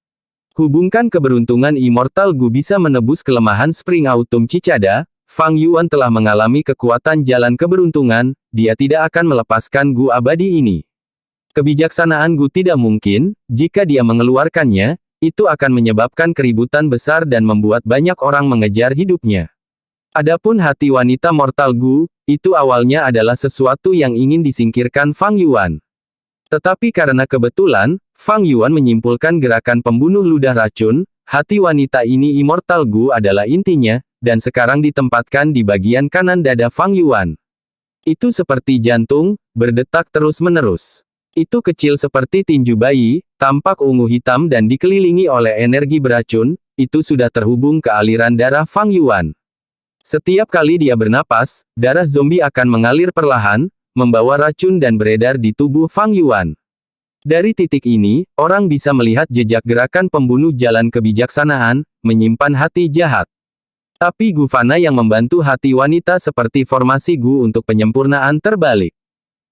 Hubungkan keberuntungan Immortal Gu bisa menebus kelemahan Spring Autumn Cicada, Fang Yuan telah mengalami kekuatan jalan keberuntungan, dia tidak akan melepaskan Gu abadi ini. Kebijaksanaan Gu tidak mungkin, jika dia mengeluarkannya, itu akan menyebabkan keributan besar dan membuat banyak orang mengejar hidupnya. Adapun hati wanita mortal Gu, itu awalnya adalah sesuatu yang ingin disingkirkan Fang Yuan. Tetapi karena kebetulan, Fang Yuan menyimpulkan gerakan pembunuh ludah racun, hati wanita ini immortal Gu adalah intinya, dan sekarang ditempatkan di bagian kanan dada Fang Yuan. Itu seperti jantung, berdetak terus-menerus. Itu kecil seperti tinju bayi, tampak ungu hitam dan dikelilingi oleh energi beracun, itu sudah terhubung ke aliran darah Fang Yuan. Setiap kali dia bernapas, darah zombie akan mengalir perlahan, membawa racun dan beredar di tubuh Fang Yuan. Dari titik ini, orang bisa melihat jejak gerakan pembunuh jalan kebijaksanaan, menyimpan hati jahat. Tapi Gu Fana yang membantu hati wanita seperti formasi Gu untuk penyempurnaan terbalik.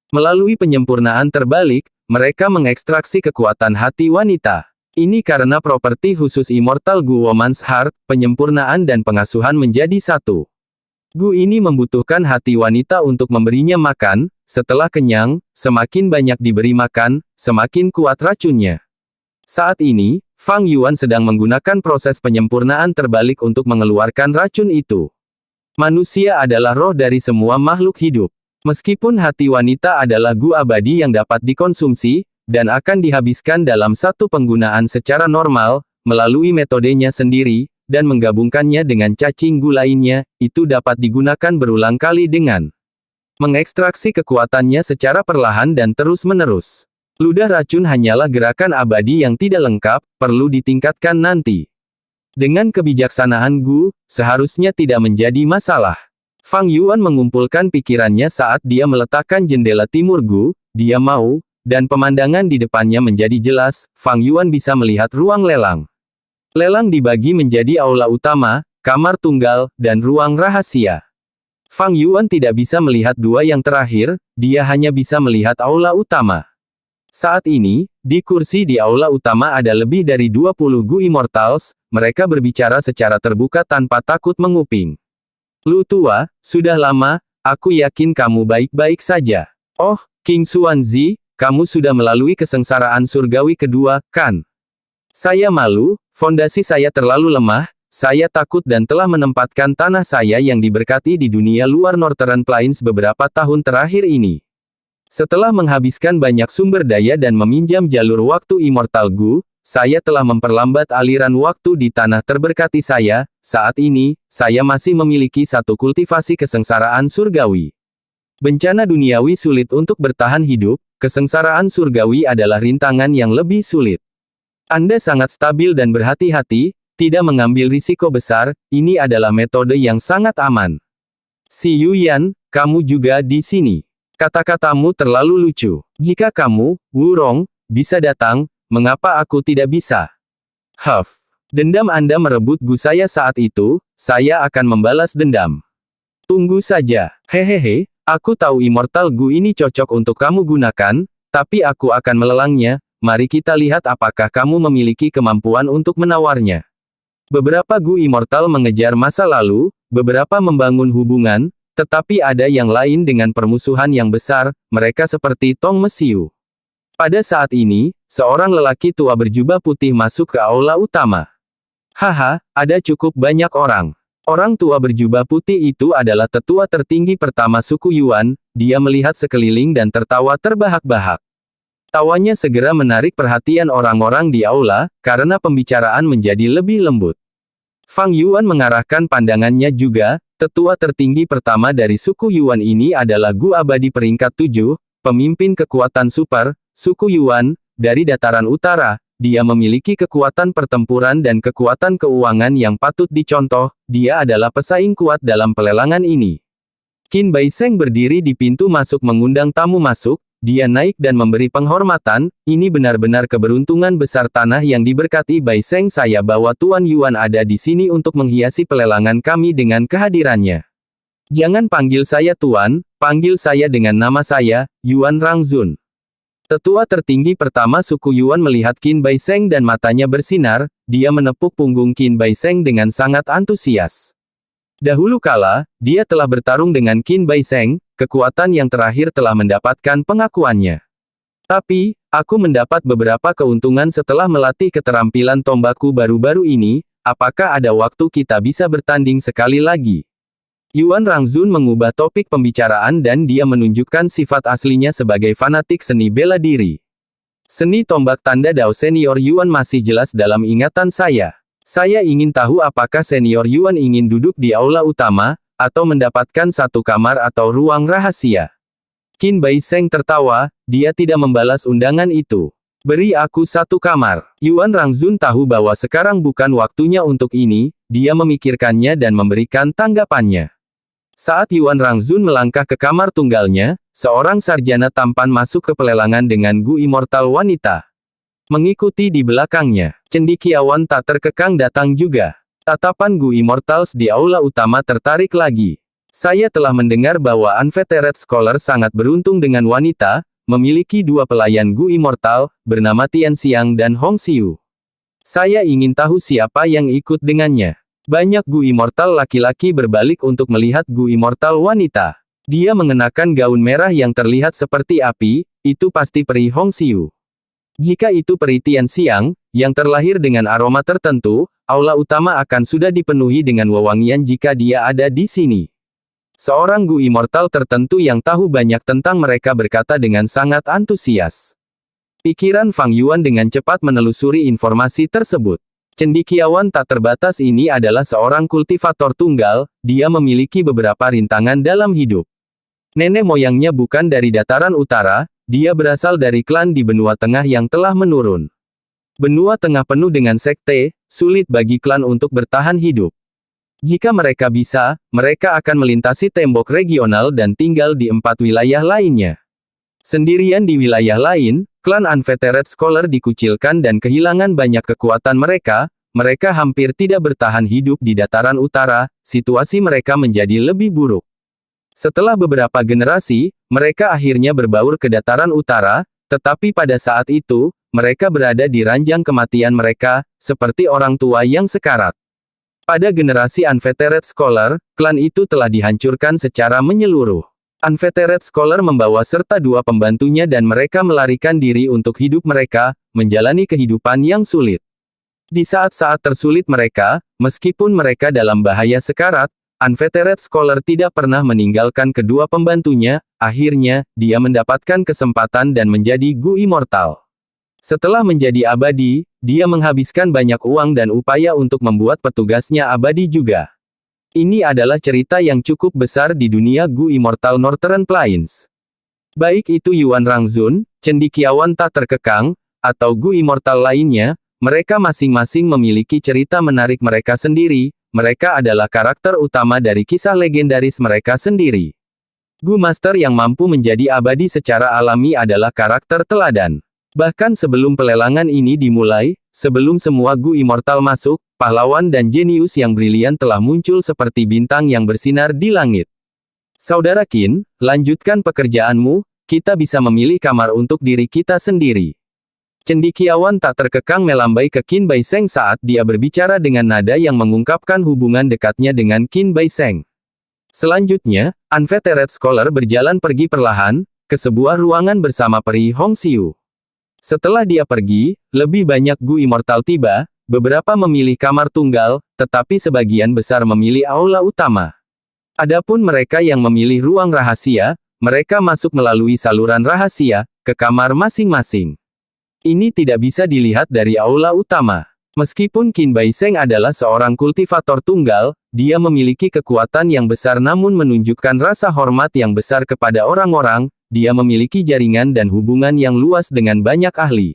Melalui penyempurnaan terbalik, mereka mengekstraksi kekuatan hati wanita. Ini karena properti khusus Immortal Gu Woman's Heart, penyempurnaan dan pengasuhan menjadi satu. Gu ini membutuhkan hati wanita untuk memberinya makan, setelah kenyang, semakin banyak diberi makan, semakin kuat racunnya. Saat ini, Fang Yuan sedang menggunakan proses penyempurnaan terbalik untuk mengeluarkan racun itu. Manusia adalah roh dari semua makhluk hidup. Meskipun hati wanita adalah Gu abadi yang dapat dikonsumsi, dan akan dihabiskan dalam satu penggunaan secara normal, melalui metodenya sendiri, dan menggabungkannya dengan cacing Gu lainnya, itu dapat digunakan berulang kali dengan mengekstraksi kekuatannya secara perlahan dan terus-menerus. Ludah racun hanyalah gerakan abadi yang tidak lengkap, perlu ditingkatkan nanti. Dengan kebijaksanaan Gu, seharusnya tidak menjadi masalah. Fang Yuan mengumpulkan pikirannya saat dia meletakkan jendela timur Gu, dia mau, dan pemandangan di depannya menjadi jelas, Fang Yuan bisa melihat ruang lelang. Lelang dibagi menjadi aula utama, kamar tunggal, dan ruang rahasia. Fang Yuan tidak bisa melihat dua yang terakhir, dia hanya bisa melihat aula utama. Saat ini, di kursi di aula utama ada lebih dari 20 Gu Immortals, mereka berbicara secara terbuka tanpa takut menguping. Lu tua, sudah lama, aku yakin kamu baik-baik saja. Oh, King Xuanzi, kamu sudah melalui kesengsaraan surgawi kedua, kan? Saya malu, fondasi saya terlalu lemah, saya takut dan telah menempatkan tanah saya yang diberkati di dunia luar Northern Plains beberapa tahun terakhir ini. Setelah menghabiskan banyak sumber daya dan meminjam jalur waktu Immortal Gu, saya telah memperlambat aliran waktu di tanah terberkati saya. Saat ini, saya masih memiliki satu kultivasi kesengsaraan surgawi. Bencana duniawi sulit untuk bertahan hidup, kesengsaraan surgawi adalah rintangan yang lebih sulit. Anda sangat stabil dan berhati-hati, tidak mengambil risiko besar, ini adalah metode yang sangat aman. Si Yuyan, kamu juga di sini. Kata-katamu terlalu lucu. Jika kamu, Wurong, bisa datang, mengapa aku tidak bisa? Huff. Dendam Anda merebut Gu saya saat itu, saya akan membalas dendam. Tunggu saja. Hehehe, aku tahu Immortal Gu ini cocok untuk kamu gunakan, tapi aku akan melelangnya, mari kita lihat apakah kamu memiliki kemampuan untuk menawarnya. Beberapa Gu Immortal mengejar masa lalu, beberapa membangun hubungan, tetapi ada yang lain dengan permusuhan yang besar, mereka seperti Tong Mesiu. Pada saat ini, seorang lelaki tua berjubah putih masuk ke aula utama. Haha, ada cukup banyak orang. Orang tua berjubah putih itu adalah tetua tertinggi pertama suku Yuan, dia melihat sekeliling dan tertawa terbahak-bahak. Tawanya segera menarik perhatian orang-orang di aula, karena pembicaraan menjadi lebih lembut. Fang Yuan mengarahkan pandangannya juga, tetua tertinggi pertama dari suku Yuan ini adalah Gu abadi peringkat 7, pemimpin kekuatan super, suku Yuan, dari dataran utara. Dia memiliki kekuatan pertempuran dan kekuatan keuangan yang patut dicontoh, dia adalah pesaing kuat dalam pelelangan ini. Qin Baiseng berdiri di pintu masuk mengundang tamu masuk, dia naik dan memberi penghormatan, ini benar-benar keberuntungan besar tanah yang diberkati Baiseng saya bawa Tuan Yuan ada di sini untuk menghiasi pelelangan kami dengan kehadirannya. Jangan panggil saya Tuan, panggil saya dengan nama saya, Yuan Rangzun. Tetua tertinggi pertama suku Yuan melihat Qin Baiseng dan matanya bersinar, dia menepuk punggung Qin Baiseng dengan sangat antusias. Dahulu kala, dia telah bertarung dengan Qin Baiseng, kekuatan yang terakhir telah mendapatkan pengakuannya. Tapi, aku mendapat beberapa keuntungan setelah melatih keterampilan tombakku baru-baru ini. Apakah ada waktu kita bisa bertanding sekali lagi? Yuan Rangzun mengubah topik pembicaraan dan dia menunjukkan sifat aslinya sebagai fanatik seni bela diri. Seni tombak tanda Dao senior Yuan masih jelas dalam ingatan saya. Saya ingin tahu apakah senior Yuan ingin duduk di aula utama, atau mendapatkan satu kamar atau ruang rahasia. Qin Bai Seng tertawa, dia tidak membalas undangan itu. Beri aku satu kamar. Yuan Rangzun tahu bahwa sekarang bukan waktunya untuk ini, dia memikirkannya dan memberikan tanggapannya. Saat Yuan Rangzun melangkah ke kamar tunggalnya, seorang sarjana tampan masuk ke pelelangan dengan Gu Immortal wanita. Mengikuti di belakangnya, cendekiawan tak terkekang datang juga. Tatapan Gu Immortals di aula utama tertarik lagi. Saya telah mendengar bahwa Unfettered Scholar sangat beruntung dengan wanita, memiliki dua pelayan Gu Immortal, bernama Tian Xiang dan Hong Xiu. Saya ingin tahu siapa yang ikut dengannya. Banyak Gu Immortal laki-laki berbalik untuk melihat Gu Immortal wanita. Dia mengenakan gaun merah yang terlihat seperti api, itu pasti peri Hong Xiu. Jika itu peri Tian Xiang, yang terlahir dengan aroma tertentu, aula utama akan sudah dipenuhi dengan wewangian jika dia ada di sini. Seorang Gu Immortal tertentu yang tahu banyak tentang mereka berkata dengan sangat antusias. Pikiran Fang Yuan dengan cepat menelusuri informasi tersebut. Cendekiawan tak terbatas ini adalah seorang kultivator tunggal, dia memiliki beberapa rintangan dalam hidup. Nenek moyangnya bukan dari dataran utara, dia berasal dari klan di benua tengah yang telah menurun. Benua tengah penuh dengan sekte, sulit bagi klan untuk bertahan hidup. Jika mereka bisa, mereka akan melintasi tembok regional dan tinggal di 4 wilayah lainnya. Sendirian di wilayah lain, klan Unfettered Scholar dikucilkan dan kehilangan banyak kekuatan mereka hampir tidak bertahan hidup di dataran utara, situasi mereka menjadi lebih buruk. Setelah beberapa generasi, mereka akhirnya berbaur ke dataran utara, tetapi pada saat itu, mereka berada di ranjang kematian mereka, seperti orang tua yang sekarat. Pada generasi Unfettered Scholar, klan itu telah dihancurkan secara menyeluruh. Unfettered Scholar membawa serta dua pembantunya dan mereka melarikan diri untuk hidup mereka, menjalani kehidupan yang sulit. Di saat-saat tersulit mereka, meskipun mereka dalam bahaya sekarat, Unfettered Scholar tidak pernah meninggalkan kedua pembantunya, akhirnya, dia mendapatkan kesempatan dan menjadi Gu Immortal. Setelah menjadi abadi, dia menghabiskan banyak uang dan upaya untuk membuat petugasnya abadi juga. Ini adalah cerita yang cukup besar di dunia Gu Immortal Northern Plains. Baik itu Yuan Rangzun, cendekiawan tak terkekang, atau Gu Immortal lainnya, mereka masing-masing memiliki cerita menarik mereka sendiri, mereka adalah karakter utama dari kisah legendaris mereka sendiri. Gu Master yang mampu menjadi abadi secara alami adalah karakter teladan. Bahkan sebelum pelelangan ini dimulai, sebelum semua Gu Immortal masuk, pahlawan dan jenius yang brilian telah muncul seperti bintang yang bersinar di langit. Saudara Qin, lanjutkan pekerjaanmu, kita bisa memilih kamar untuk diri kita sendiri. Cendekiawan tak terkekang melambai ke Qin Bai Seng saat dia berbicara dengan nada yang mengungkapkan hubungan dekatnya dengan Qin Bai Seng. Selanjutnya, Unfettered Scholar berjalan pergi perlahan, ke sebuah ruangan bersama peri Hong Xiu. Setelah dia pergi, lebih banyak Gu Immortal tiba, beberapa memilih kamar tunggal, tetapi sebagian besar memilih aula utama. Adapun mereka yang memilih ruang rahasia, mereka masuk melalui saluran rahasia, ke kamar masing-masing. Ini tidak bisa dilihat dari aula utama. Meskipun Qin Bai Seng adalah seorang kultivator tunggal, dia memiliki kekuatan yang besar namun menunjukkan rasa hormat yang besar kepada orang-orang, dia memiliki jaringan dan hubungan yang luas dengan banyak ahli.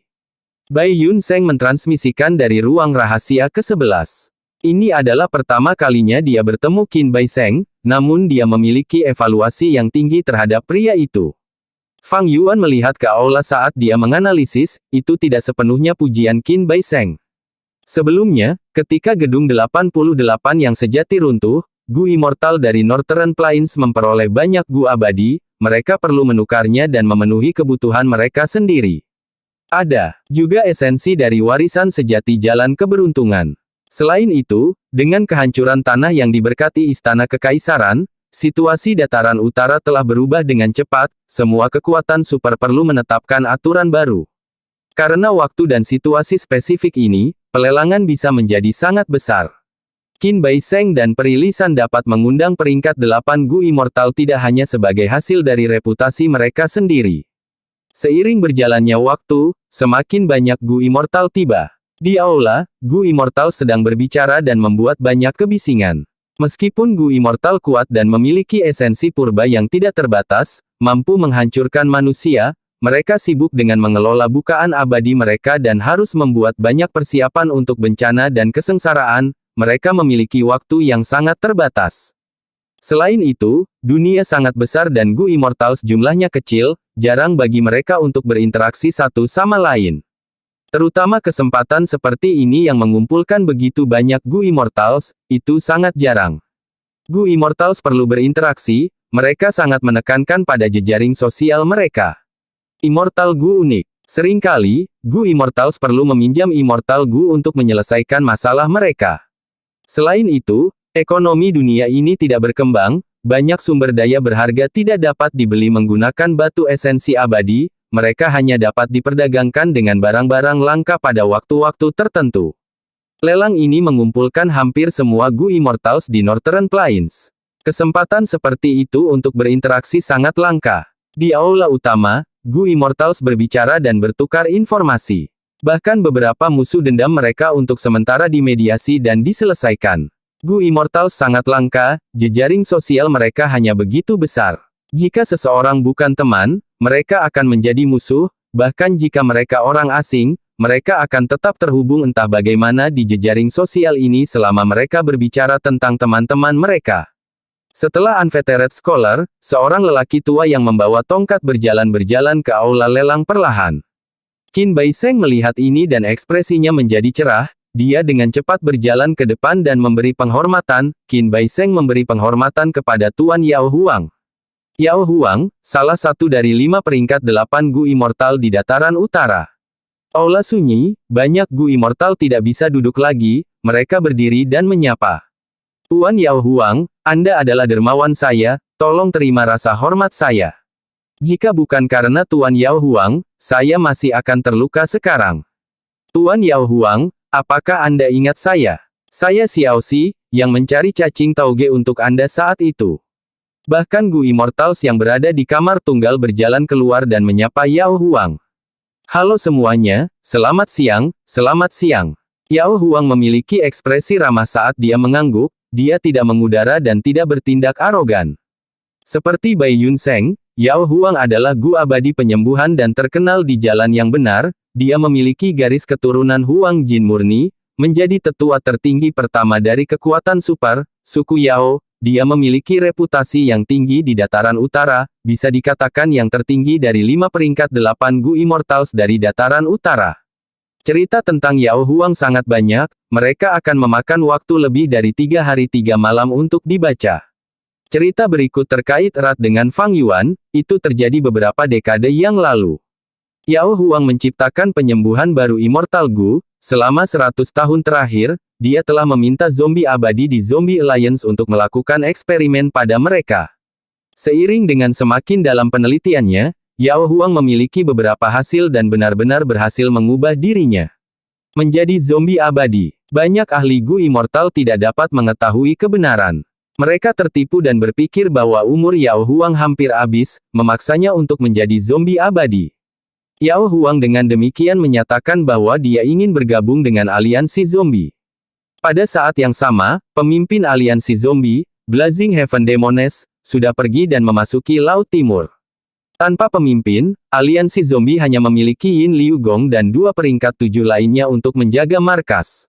Bai Yun Seng mentransmisikan dari ruang rahasia ke-11. Ini adalah pertama kalinya dia bertemu Qin Bai Seng, namun dia memiliki evaluasi yang tinggi terhadap pria itu. Fang Yuan melihat ke aula saat dia menganalisis, itu tidak sepenuhnya pujian Qin Bai Seng. Sebelumnya, ketika gedung 88 yang sejati runtuh, Gu Immortal dari Northern Plains memperoleh banyak Gu abadi, mereka perlu menukarnya dan memenuhi kebutuhan mereka sendiri. Ada juga esensi dari warisan sejati jalan keberuntungan. Selain itu, dengan kehancuran tanah yang diberkati Istana Kekaisaran, Situasi dataran utara telah berubah dengan cepat, semua kekuatan super perlu menetapkan aturan baru. Karena waktu dan situasi spesifik ini, pelelangan bisa menjadi sangat besar. Qin Bai Sheng dan Peri Lisan dapat mengundang peringkat 8 Gu Immortal tidak hanya sebagai hasil dari reputasi mereka sendiri. Seiring berjalannya waktu, semakin banyak Gu Immortal tiba. Di aula, Gu Immortal sedang berbicara dan membuat banyak kebisingan. Meskipun Gu Immortal kuat dan memiliki esensi purba yang tidak terbatas, mampu menghancurkan manusia, mereka sibuk dengan mengelola bukaan abadi mereka dan harus membuat banyak persiapan untuk bencana dan kesengsaraan, mereka memiliki waktu yang sangat terbatas. Selain itu, dunia sangat besar dan Gu Immortals jumlahnya kecil, jarang bagi mereka untuk berinteraksi satu sama lain. Terutama kesempatan seperti ini yang mengumpulkan begitu banyak Gu Immortals, itu sangat jarang. Gu Immortals perlu berinteraksi, mereka sangat menekankan pada jejaring sosial mereka. Immortal Gu unik. Seringkali, Gu Immortals perlu meminjam Immortal Gu untuk menyelesaikan masalah mereka. Selain itu, ekonomi dunia ini tidak berkembang, banyak sumber daya berharga tidak dapat dibeli menggunakan batu esensi abadi, mereka hanya dapat diperdagangkan dengan barang-barang langka pada waktu-waktu tertentu. Lelang ini mengumpulkan hampir semua Gu Immortals di Northern Plains. Kesempatan seperti itu untuk berinteraksi sangat langka. Di aula utama, Gu Immortals berbicara dan bertukar informasi. Bahkan beberapa musuh dendam mereka untuk sementara dimediasi dan diselesaikan. Gu Immortals sangat langka, jejaring sosial mereka hanya begitu besar. Jika seseorang bukan teman, mereka akan menjadi musuh, bahkan jika mereka orang asing, mereka akan tetap terhubung entah bagaimana di jejaring sosial ini selama mereka berbicara tentang teman-teman mereka. Setelah Unfettered Scholar, seorang lelaki tua yang membawa tongkat berjalan-berjalan ke aula lelang perlahan. Qin Bai Sheng melihat ini dan ekspresinya menjadi cerah, dia dengan cepat berjalan ke depan dan memberi penghormatan. Qin Bai Sheng memberi penghormatan kepada Tuan Yao Huang. Yao Huang, salah satu dari 5 peringkat 8 Gu Immortal di dataran utara. Aula sunyi, banyak Gu Immortal tidak bisa duduk lagi, mereka berdiri dan menyapa. Tuan Yao Huang, Anda adalah dermawan saya, tolong terima rasa hormat saya. Jika bukan karena Tuan Yao Huang, saya masih akan terluka sekarang. Tuan Yao Huang, apakah Anda ingat saya? Saya Xiao Xi, yang mencari cacing tauge untuk Anda saat itu. Bahkan Gu Immortals yang berada di kamar tunggal berjalan keluar dan menyapa Yao Huang. Halo semuanya, selamat siang, selamat siang. Yao Huang memiliki ekspresi ramah saat dia mengangguk, dia tidak mengudara dan tidak bertindak arogan. Seperti Bai Yun Sheng, Yao Huang adalah Gu abadi penyembuhan dan terkenal di jalan yang benar, dia memiliki garis keturunan Huang Jin murni, menjadi tetua tertinggi pertama dari kekuatan super, suku Yao. Dia memiliki reputasi yang tinggi di dataran utara, bisa dikatakan yang tertinggi dari 5 peringkat 8 Gu Immortals dari dataran utara. Cerita tentang Yao Huang sangat banyak, mereka akan memakan waktu lebih dari 3 hari 3 malam untuk dibaca. Cerita berikut terkait erat dengan Fang Yuan, itu terjadi beberapa dekade yang lalu. Yao Huang menciptakan penyembuhan baru Immortal Gu, selama 100 tahun terakhir, dia telah meminta zombie abadi di Zombie Alliance untuk melakukan eksperimen pada mereka. Seiring dengan semakin dalam penelitiannya, Yao Huang memiliki beberapa hasil dan benar-benar berhasil mengubah dirinya menjadi zombie abadi. Banyak ahli Gu Immortal tidak dapat mengetahui kebenaran. Mereka tertipu dan berpikir bahwa umur Yao Huang hampir habis, memaksanya untuk menjadi zombie abadi. Yao Huang dengan demikian menyatakan bahwa dia ingin bergabung dengan aliansi zombie. Pada saat yang sama, pemimpin aliansi zombie, Blazing Heaven Demones, sudah pergi dan memasuki Laut Timur. Tanpa pemimpin, aliansi zombie hanya memiliki Yin Liu Gong dan 2 peringkat 7 lainnya untuk menjaga markas.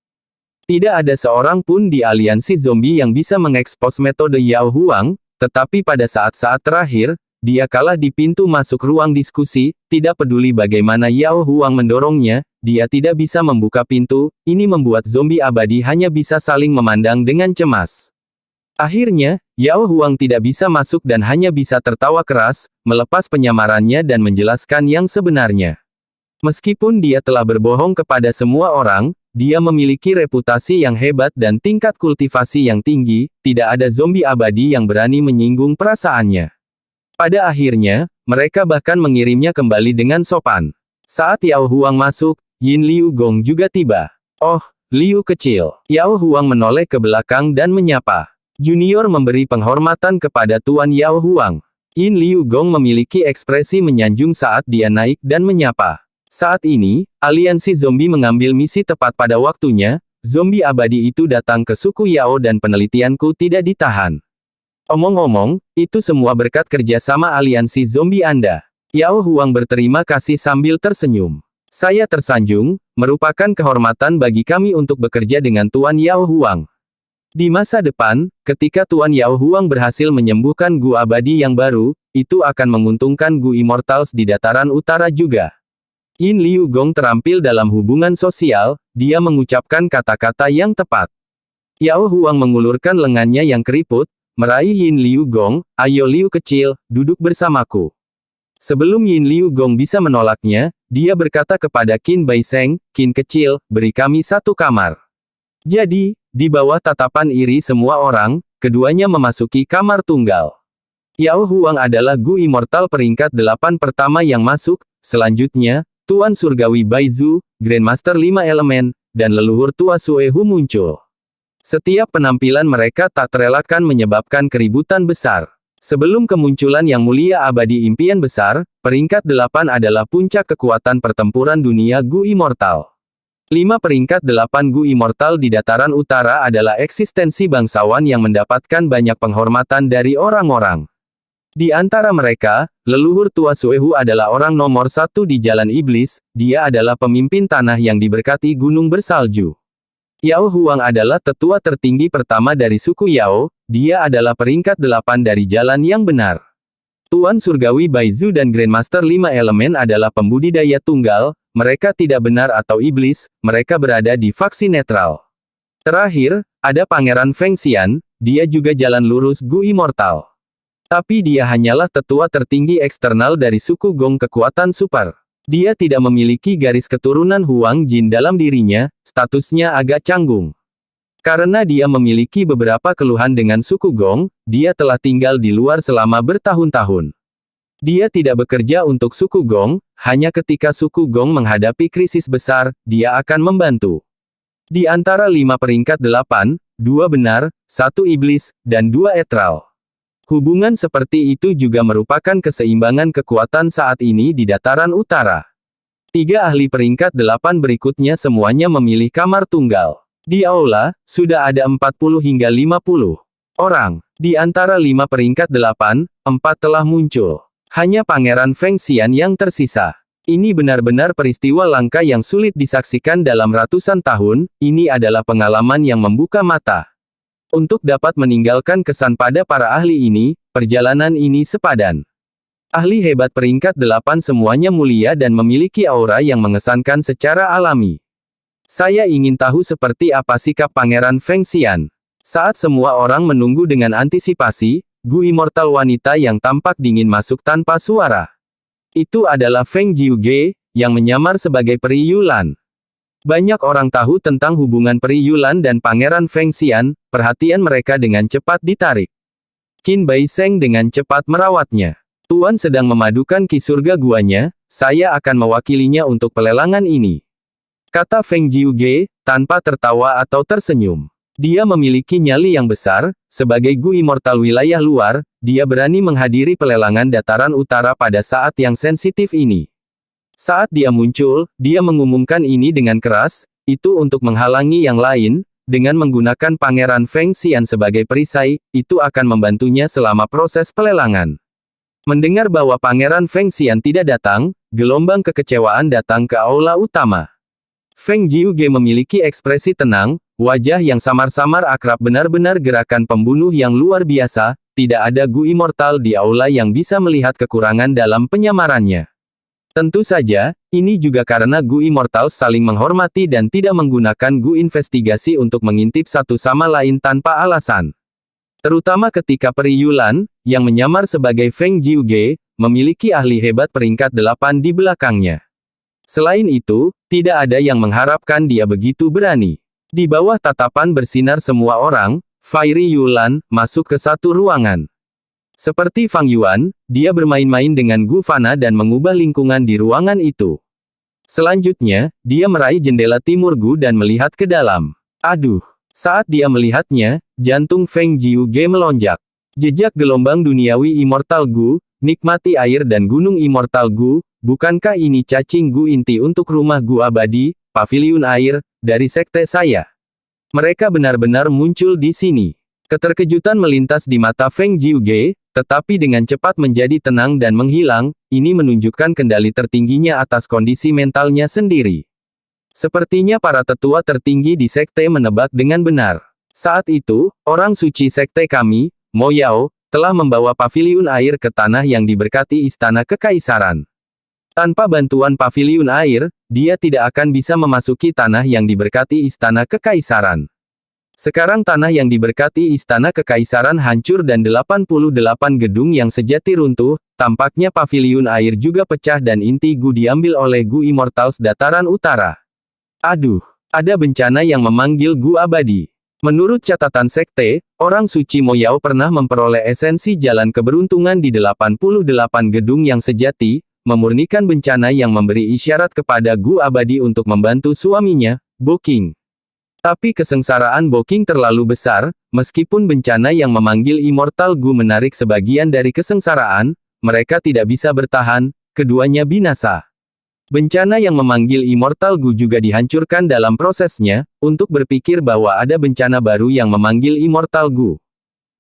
Tidak ada seorang pun di aliansi zombie yang bisa mengekspos metode Yao Huang, tetapi pada saat-saat terakhir, dia kalah di pintu masuk ruang diskusi, tidak peduli bagaimana Yao Huang mendorongnya, dia tidak bisa membuka pintu, ini membuat zombie abadi hanya bisa saling memandang dengan cemas. Akhirnya, Yao Huang tidak bisa masuk dan hanya bisa tertawa keras, melepas penyamarannya dan menjelaskan yang sebenarnya. Meskipun dia telah berbohong kepada semua orang, dia memiliki reputasi yang hebat dan tingkat kultivasi yang tinggi, tidak ada zombie abadi yang berani menyinggung perasaannya. Pada akhirnya, mereka bahkan mengirimnya kembali dengan sopan. Saat Yao Huang masuk, Yin Liu Gong juga tiba. "Oh, Liu kecil." Yao Huang menoleh ke belakang dan menyapa. Junior memberi penghormatan kepada Tuan Yao Huang. Yin Liu Gong memiliki ekspresi menyanjung saat dia naik dan menyapa. Saat ini, aliansi zombie mengambil misi tepat pada waktunya. Zombie abadi itu datang ke suku Yao dan penelitianku tidak ditahan. Omong-omong, itu semua berkat kerjasama aliansi zombie Anda. Yao Huang berterima kasih sambil tersenyum. "Saya tersanjung, merupakan kehormatan bagi kami untuk bekerja dengan Tuan Yao Huang. Di masa depan, ketika Tuan Yao Huang berhasil menyembuhkan Gu abadi yang baru, itu akan menguntungkan Gu Immortals di dataran utara juga." Yin Liu Gong terampil dalam hubungan sosial, dia mengucapkan kata-kata yang tepat. Yao Huang mengulurkan lengannya yang keriput, meraih Yin Liu Gong. "Ayo Liu kecil, duduk bersamaku." Sebelum Yin Liu Gong bisa menolaknya, dia berkata kepada Qin Bai Sheng, "Qin kecil, beri kami satu kamar." Jadi, di bawah tatapan iri semua orang, keduanya memasuki kamar tunggal. Yao Huang adalah Gu Immortal peringkat 8 pertama yang masuk, selanjutnya, Tuan Surgawi Baizu, Grandmaster 5 Elemen, dan leluhur tua Suehu muncul. Setiap penampilan mereka tak terelakkan menyebabkan keributan besar. Sebelum kemunculan Yang Mulia Abadi Impian Besar, peringkat 8 adalah puncak kekuatan pertempuran dunia Gu Immortal. 5 peringkat 8 Gu Immortal di dataran utara adalah eksistensi bangsawan yang mendapatkan banyak penghormatan dari orang-orang. Di antara mereka, leluhur tua Suehu adalah orang nomor 1 di Jalan Iblis, dia adalah pemimpin tanah yang diberkati gunung bersalju. Yao Huang adalah tetua tertinggi pertama dari suku Yao, dia adalah peringkat 8 dari jalan yang benar. Tuan Surgawi Baizu dan Grandmaster 5 Elemen adalah pembudidaya tunggal, mereka tidak benar atau iblis, mereka berada di faksi netral. Terakhir, ada Pangeran Feng Xian, dia juga jalan lurus Gu Immortal. Tapi dia hanyalah tetua tertinggi eksternal dari suku Gong kekuatan super. Dia tidak memiliki garis keturunan Huang Jin dalam dirinya, statusnya agak canggung. Karena dia memiliki beberapa keluhan dengan suku Gong, dia telah tinggal di luar selama bertahun-tahun. Dia tidak bekerja untuk suku Gong, hanya ketika suku Gong menghadapi krisis besar, dia akan membantu. Di antara 5 peringkat 8, 2 benar, 1 iblis, dan 2 etral. Hubungan seperti itu juga merupakan keseimbangan kekuatan saat ini di dataran utara. 3 ahli peringkat 8 berikutnya semuanya memilih kamar tunggal. Di aula, sudah ada 40 hingga 50 orang. Di antara 5 peringkat 8, 4 telah muncul. Hanya Pangeran Feng Xian yang tersisa. Ini benar-benar peristiwa langka yang sulit disaksikan dalam ratusan tahun, ini adalah pengalaman yang membuka mata. Untuk dapat meninggalkan kesan pada para ahli ini, perjalanan ini sepadan. Ahli hebat peringkat 8 semuanya mulia dan memiliki aura yang mengesankan secara alami. Saya ingin tahu seperti apa sikap Pangeran Feng Xian. Saat semua orang menunggu dengan antisipasi, Gu Immortal wanita yang tampak dingin masuk tanpa suara. Itu adalah Feng Jiuge, yang menyamar sebagai Peri Yulan. Banyak orang tahu tentang hubungan Peri Yulan dan Pangeran Feng Xian, perhatian mereka dengan cepat ditarik. Qin Bai Sheng dengan cepat merawatnya. "Tuan sedang memadukan ki surga guanya, saya akan mewakilinya untuk pelelangan ini," kata Feng Jiuge, tanpa tertawa atau tersenyum. Dia memiliki nyali yang besar, sebagai Gu Immortal wilayah luar, dia berani menghadiri pelelangan dataran utara pada saat yang sensitif ini. Saat dia muncul, dia mengumumkan ini dengan keras, itu untuk menghalangi yang lain, dengan menggunakan Pangeran Feng Xian sebagai perisai, itu akan membantunya selama proses pelelangan. Mendengar bahwa Pangeran Feng Xian tidak datang, gelombang kekecewaan datang ke aula utama. Feng Jiuge memiliki ekspresi tenang, wajah yang samar-samar akrab benar-benar gerakan pembunuh yang luar biasa, tidak ada Gu Immortal di aula yang bisa melihat kekurangan dalam penyamarannya. Tentu saja, ini juga karena Gu Immortal saling menghormati dan tidak menggunakan Gu investigasi untuk mengintip satu sama lain tanpa alasan. Terutama ketika Peri Yulan, yang menyamar sebagai Feng Jiuge, memiliki ahli hebat peringkat 8 di belakangnya. Selain itu, tidak ada yang mengharapkan dia begitu berani. Di bawah tatapan bersinar semua orang, Fairy Yulan masuk ke satu ruangan. Seperti Fang Yuan, dia bermain-main dengan Gu Fana dan mengubah lingkungan di ruangan itu. Selanjutnya, dia meraih jendela timur Gu dan melihat ke dalam. Aduh! Saat dia melihatnya, jantung Feng Jiuge melonjak. Jejak gelombang duniawi Immortal Gu, nikmati air dan gunung Immortal Gu, bukankah ini cacing Gu inti untuk rumah Gu abadi, paviliun air, dari sekte saya? Mereka benar-benar muncul di sini. Keterkejutan melintas di mata Feng Jiuge, tetapi dengan cepat menjadi tenang dan menghilang, ini menunjukkan kendali tertingginya atas kondisi mentalnya sendiri. Sepertinya para tetua tertinggi di sekte menebak dengan benar. Saat itu, orang suci sekte kami, Mo Yao, telah membawa paviliun air ke tanah yang diberkati Istana Kekaisaran. Tanpa bantuan paviliun air, dia tidak akan bisa memasuki tanah yang diberkati Istana Kekaisaran. Sekarang tanah yang diberkati Istana Kekaisaran hancur dan 88 gedung yang sejati runtuh, tampaknya paviliun air juga pecah dan inti Gu diambil oleh Gu Immortals dataran utara. Aduh, ada bencana yang memanggil Gu abadi. Menurut catatan sekte, orang suci Mo Yao pernah memperoleh esensi jalan keberuntungan di 88 gedung yang sejati, memurnikan bencana yang memberi isyarat kepada Gu abadi untuk membantu suaminya, Bo King. Tapi kesengsaraan Bo King terlalu besar, meskipun bencana yang memanggil Immortal Gu menarik sebagian dari kesengsaraan, mereka tidak bisa bertahan, keduanya binasa. Bencana yang memanggil Immortal Gu juga dihancurkan dalam prosesnya, untuk berpikir bahwa ada bencana baru yang memanggil Immortal Gu.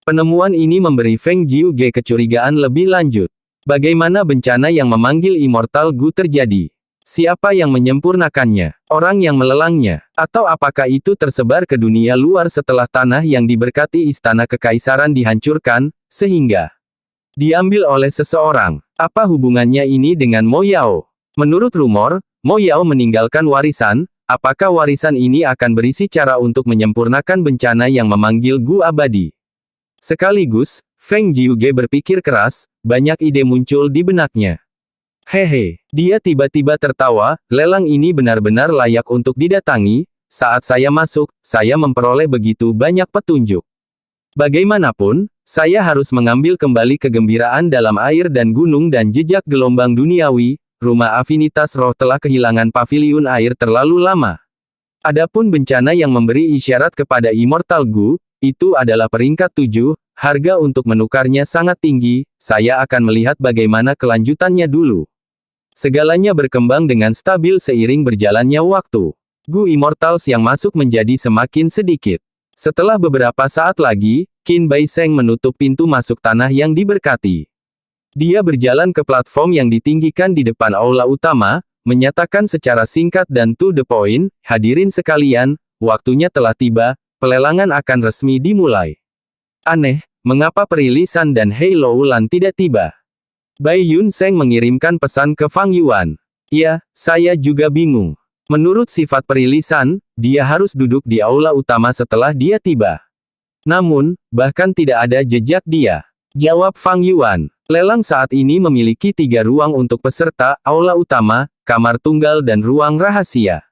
Penemuan ini memberi Feng Jiuge kecurigaan lebih lanjut. Bagaimana bencana yang memanggil Immortal Gu terjadi? Siapa yang menyempurnakannya? Orang yang melelangnya? Atau apakah itu tersebar ke dunia luar setelah tanah yang diberkati Istana Kekaisaran dihancurkan, sehingga diambil oleh seseorang? Apa hubungannya ini dengan Mo Yao? Menurut rumor, Mo Yao meninggalkan warisan, apakah warisan ini akan berisi cara untuk menyempurnakan bencana yang memanggil Gu abadi? Sekaligus, Feng Jiuge berpikir keras, banyak ide muncul di benaknya. Hehe, dia tiba-tiba tertawa, lelang ini benar-benar layak untuk didatangi, saat saya masuk, saya memperoleh begitu banyak petunjuk. Bagaimanapun, saya harus mengambil kembali kegembiraan dalam air dan gunung dan jejak gelombang duniawi. Rumah afinitas roh telah kehilangan paviliun air terlalu lama. Adapun bencana yang memberi isyarat kepada Immortal Gu, itu adalah peringkat 7, harga untuk menukarnya sangat tinggi, saya akan melihat bagaimana kelanjutannya dulu. Segalanya berkembang dengan stabil seiring berjalannya waktu. Gu Immortals yang masuk menjadi semakin sedikit. Setelah beberapa saat lagi, Qin Bai Sheng menutup pintu masuk tanah yang diberkati. Dia berjalan ke platform yang ditinggikan di depan aula utama, menyatakan secara singkat dan to the point, hadirin sekalian, waktunya telah tiba, pelelangan akan resmi dimulai. Aneh, mengapa Perilisan dan Hei Loulan tidak tiba? Bai Yun Sheng mengirimkan pesan ke Fang Yuan. Ya, saya juga bingung. Menurut sifat Perilisan, dia harus duduk di aula utama setelah dia tiba. Namun, bahkan tidak ada jejak dia. Jawab Fang Yuan. Lelang saat ini memiliki 3 ruang untuk peserta, aula utama, kamar tunggal dan ruang rahasia.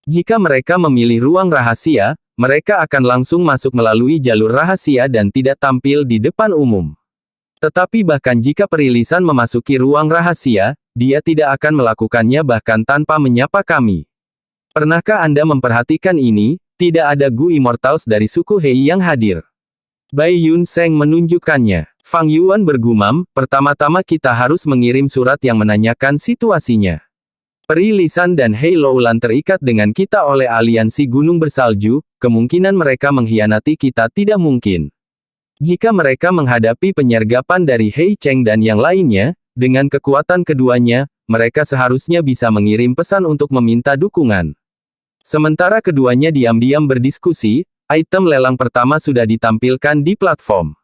Jika mereka memilih ruang rahasia, mereka akan langsung masuk melalui jalur rahasia dan tidak tampil di depan umum. Tetapi bahkan jika Perilisan memasuki ruang rahasia, dia tidak akan melakukannya bahkan tanpa menyapa kami. Pernahkah Anda memperhatikan ini? Tidak ada Gu Immortals dari suku Hei yang hadir. Bai Yun Sheng menunjukkannya. Fang Yuan bergumam, pertama-tama kita harus mengirim surat yang menanyakan situasinya. Perilisan dan Hei Loulan terikat dengan kita oleh aliansi gunung bersalju, kemungkinan mereka mengkhianati kita tidak mungkin. Jika mereka menghadapi penyergapan dari Hei Cheng dan yang lainnya, dengan kekuatan keduanya, mereka seharusnya bisa mengirim pesan untuk meminta dukungan. Sementara keduanya diam-diam berdiskusi, item lelang pertama sudah ditampilkan di platform.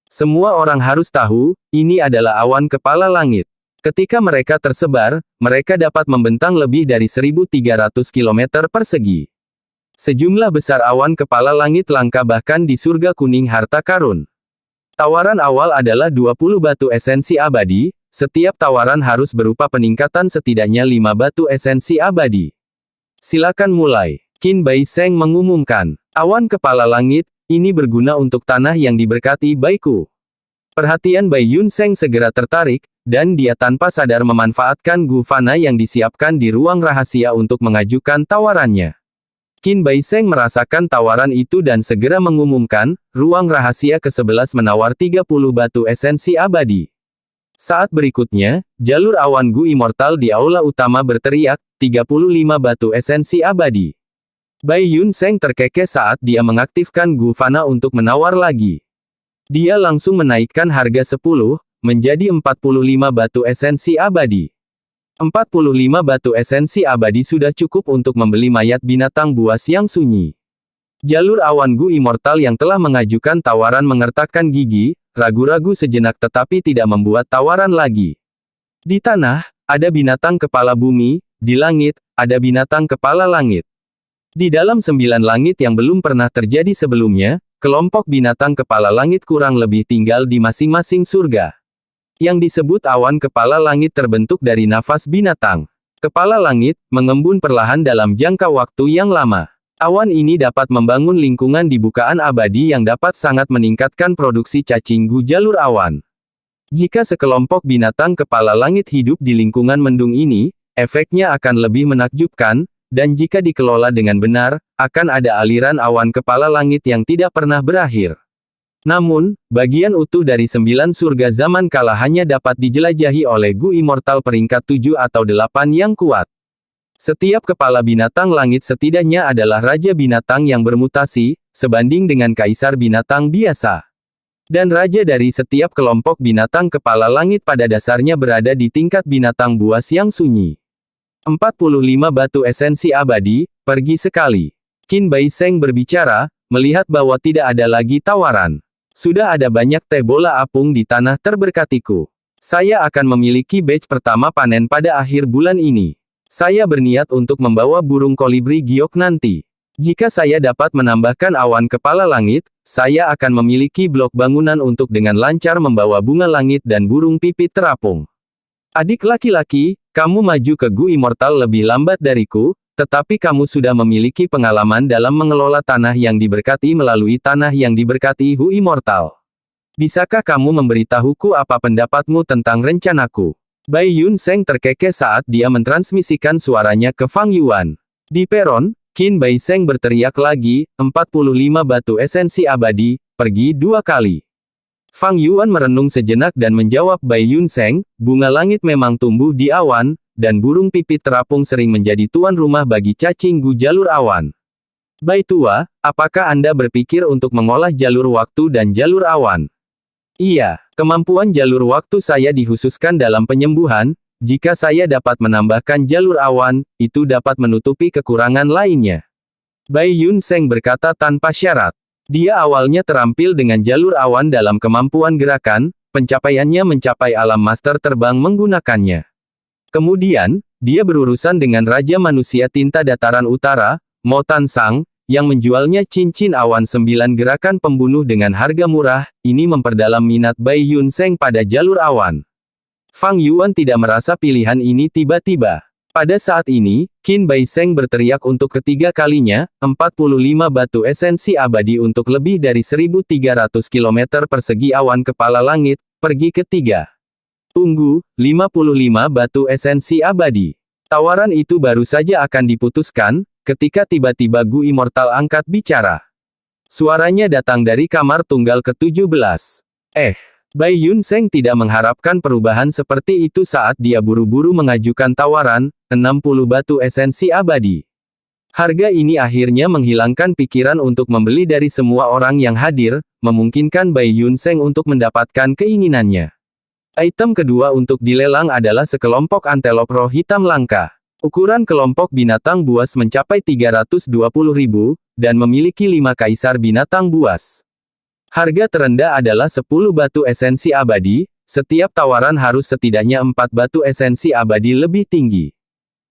Semua orang harus tahu, ini adalah awan kepala langit. Ketika mereka tersebar, mereka dapat membentang lebih dari 1.300 km persegi. Sejumlah besar awan kepala langit langka bahkan di surga kuning harta karun. Tawaran awal adalah 20 batu esensi abadi, setiap tawaran harus berupa peningkatan setidaknya 5 batu esensi abadi. Silakan mulai. Qin Bai Sheng mengumumkan. Awan kepala langit, ini berguna untuk tanah yang diberkati Baiku. Perhatian Bai Yun Sheng segera tertarik, dan dia tanpa sadar memanfaatkan Gu Fana yang disiapkan di ruang rahasia untuk mengajukan tawarannya. Qin Bai Sheng merasakan tawaran itu dan segera mengumumkan, ruang rahasia ke-11 menawar 30 batu esensi abadi. Saat berikutnya, jalur awan Gu Immortal di aula utama berteriak, 35 batu esensi abadi. Bai Yun Sheng terkekeh saat dia mengaktifkan Gu Fana untuk menawar lagi. Dia langsung menaikkan harga 10, menjadi 45 batu esensi abadi. 45 batu esensi abadi sudah cukup untuk membeli mayat binatang buas yang sunyi. Jalur awan Gu Immortal yang telah mengajukan tawaran mengertakkan gigi, ragu-ragu sejenak tetapi tidak membuat tawaran lagi. Di tanah, ada binatang kepala bumi, di langit, ada binatang kepala langit. Di dalam 9 langit yang belum pernah terjadi sebelumnya, kelompok binatang kepala langit kurang lebih tinggal di masing-masing surga. Yang disebut awan kepala langit terbentuk dari nafas binatang. Kepala langit, mengembun perlahan dalam jangka waktu yang lama. Awan ini dapat membangun lingkungan di bukaan abadi yang dapat sangat meningkatkan produksi cacing Gu jalur awan. Jika sekelompok binatang kepala langit hidup di lingkungan mendung ini, efeknya akan lebih menakjubkan, dan jika dikelola dengan benar, akan ada aliran awan kepala langit yang tidak pernah berakhir. Namun, bagian utuh dari 9 surga zaman kala hanya dapat dijelajahi oleh Gu Immortal peringkat 7 atau 8 yang kuat. Setiap kepala binatang langit setidaknya adalah raja binatang yang bermutasi, sebanding dengan kaisar binatang biasa. Dan raja dari setiap kelompok binatang kepala langit pada dasarnya berada di tingkat binatang buas yang sunyi. 45 batu esensi abadi, pergi sekali. Qin Bai Sheng berbicara, melihat bahwa tidak ada lagi tawaran. Sudah ada banyak teh bola apung di tanah terberkatiku. Saya akan memiliki batch pertama panen pada akhir bulan ini. Saya berniat untuk membawa burung kolibri giok nanti. Jika saya dapat menambahkan awan kepala langit, saya akan memiliki blok bangunan untuk dengan lancar membawa bunga langit dan burung pipit terapung. Adik laki-laki, kamu maju ke Gu Immortal lebih lambat dariku, tetapi kamu sudah memiliki pengalaman dalam mengelola tanah yang diberkati melalui tanah yang diberkati Gu Immortal. Bisakah kamu memberitahuku apa pendapatmu tentang rencanaku? Bai Yun Sheng terkekeh saat dia mentransmisikan suaranya ke Fang Yuan. Di peron, Qin Bai Sheng berteriak lagi, 45 batu esensi abadi, pergi 2 kali. Fang Yuan merenung sejenak dan menjawab Bai Yun Sheng, bunga langit memang tumbuh di awan, dan burung pipit terapung sering menjadi tuan rumah bagi cacing Gu jalur awan. Bai Tua, apakah Anda berpikir untuk mengolah jalur waktu dan jalur awan? Iya, kemampuan jalur waktu saya dikhususkan dalam penyembuhan, jika saya dapat menambahkan jalur awan, itu dapat menutupi kekurangan lainnya. Bai Yun Sheng berkata tanpa syarat. Dia awalnya terampil dengan jalur awan dalam kemampuan gerakan, pencapaiannya mencapai alam master terbang menggunakannya. Kemudian, dia berurusan dengan Raja Manusia Tinta Dataran Utara, Mo Tan Sang, yang menjualnya cincin awan 9 gerakan pembunuh dengan harga murah. Ini memperdalam minat Bai Yun Sheng pada jalur awan. Fang Yuan tidak merasa pilihan ini tiba-tiba. Pada saat ini, Qin Bai Sheng berteriak untuk ketiga kalinya, 45 batu esensi abadi untuk lebih dari 1.300 km persegi awan kepala langit, pergi ketiga. Tunggu, 55 batu esensi abadi. Tawaran itu baru saja akan diputuskan, ketika tiba-tiba Gu Immortal angkat bicara. Suaranya datang dari kamar tunggal ke-17. Bai Yun Sheng tidak mengharapkan perubahan seperti itu saat dia buru-buru mengajukan tawaran, 60 batu esensi abadi. Harga ini akhirnya menghilangkan pikiran untuk membeli dari semua orang yang hadir, memungkinkan Bai Yun Sheng untuk mendapatkan keinginannya. Item kedua untuk dilelang adalah sekelompok antelop roh hitam langka. Ukuran kelompok binatang buas mencapai 320.000, dan memiliki 5 kaisar binatang buas. Harga terendah adalah 10 batu esensi abadi, setiap tawaran harus setidaknya 4 batu esensi abadi lebih tinggi.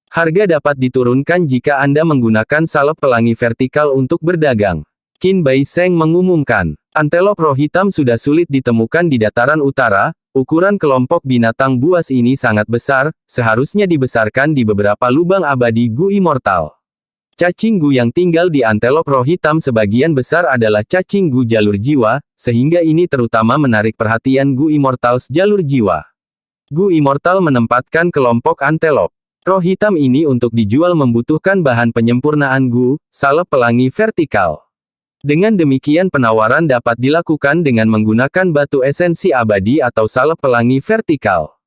Harga dapat diturunkan jika Anda menggunakan salep pelangi vertikal untuk berdagang. Qin Bai Sheng mengumumkan, antelop roh hitam sudah sulit ditemukan di dataran utara, ukuran kelompok binatang buas ini sangat besar, seharusnya dibesarkan di beberapa lubang abadi Gu Immortal. Cacing Gu yang tinggal di antelop roh hitam sebagian besar adalah cacing Gu jalur jiwa, sehingga ini terutama menarik perhatian Gu Immortals jalur jiwa. Gu Immortal menempatkan kelompok antelop roh hitam ini untuk dijual membutuhkan bahan penyempurnaan Gu, salep pelangi vertikal. Dengan demikian penawaran dapat dilakukan dengan menggunakan batu esensi abadi atau salep pelangi vertikal.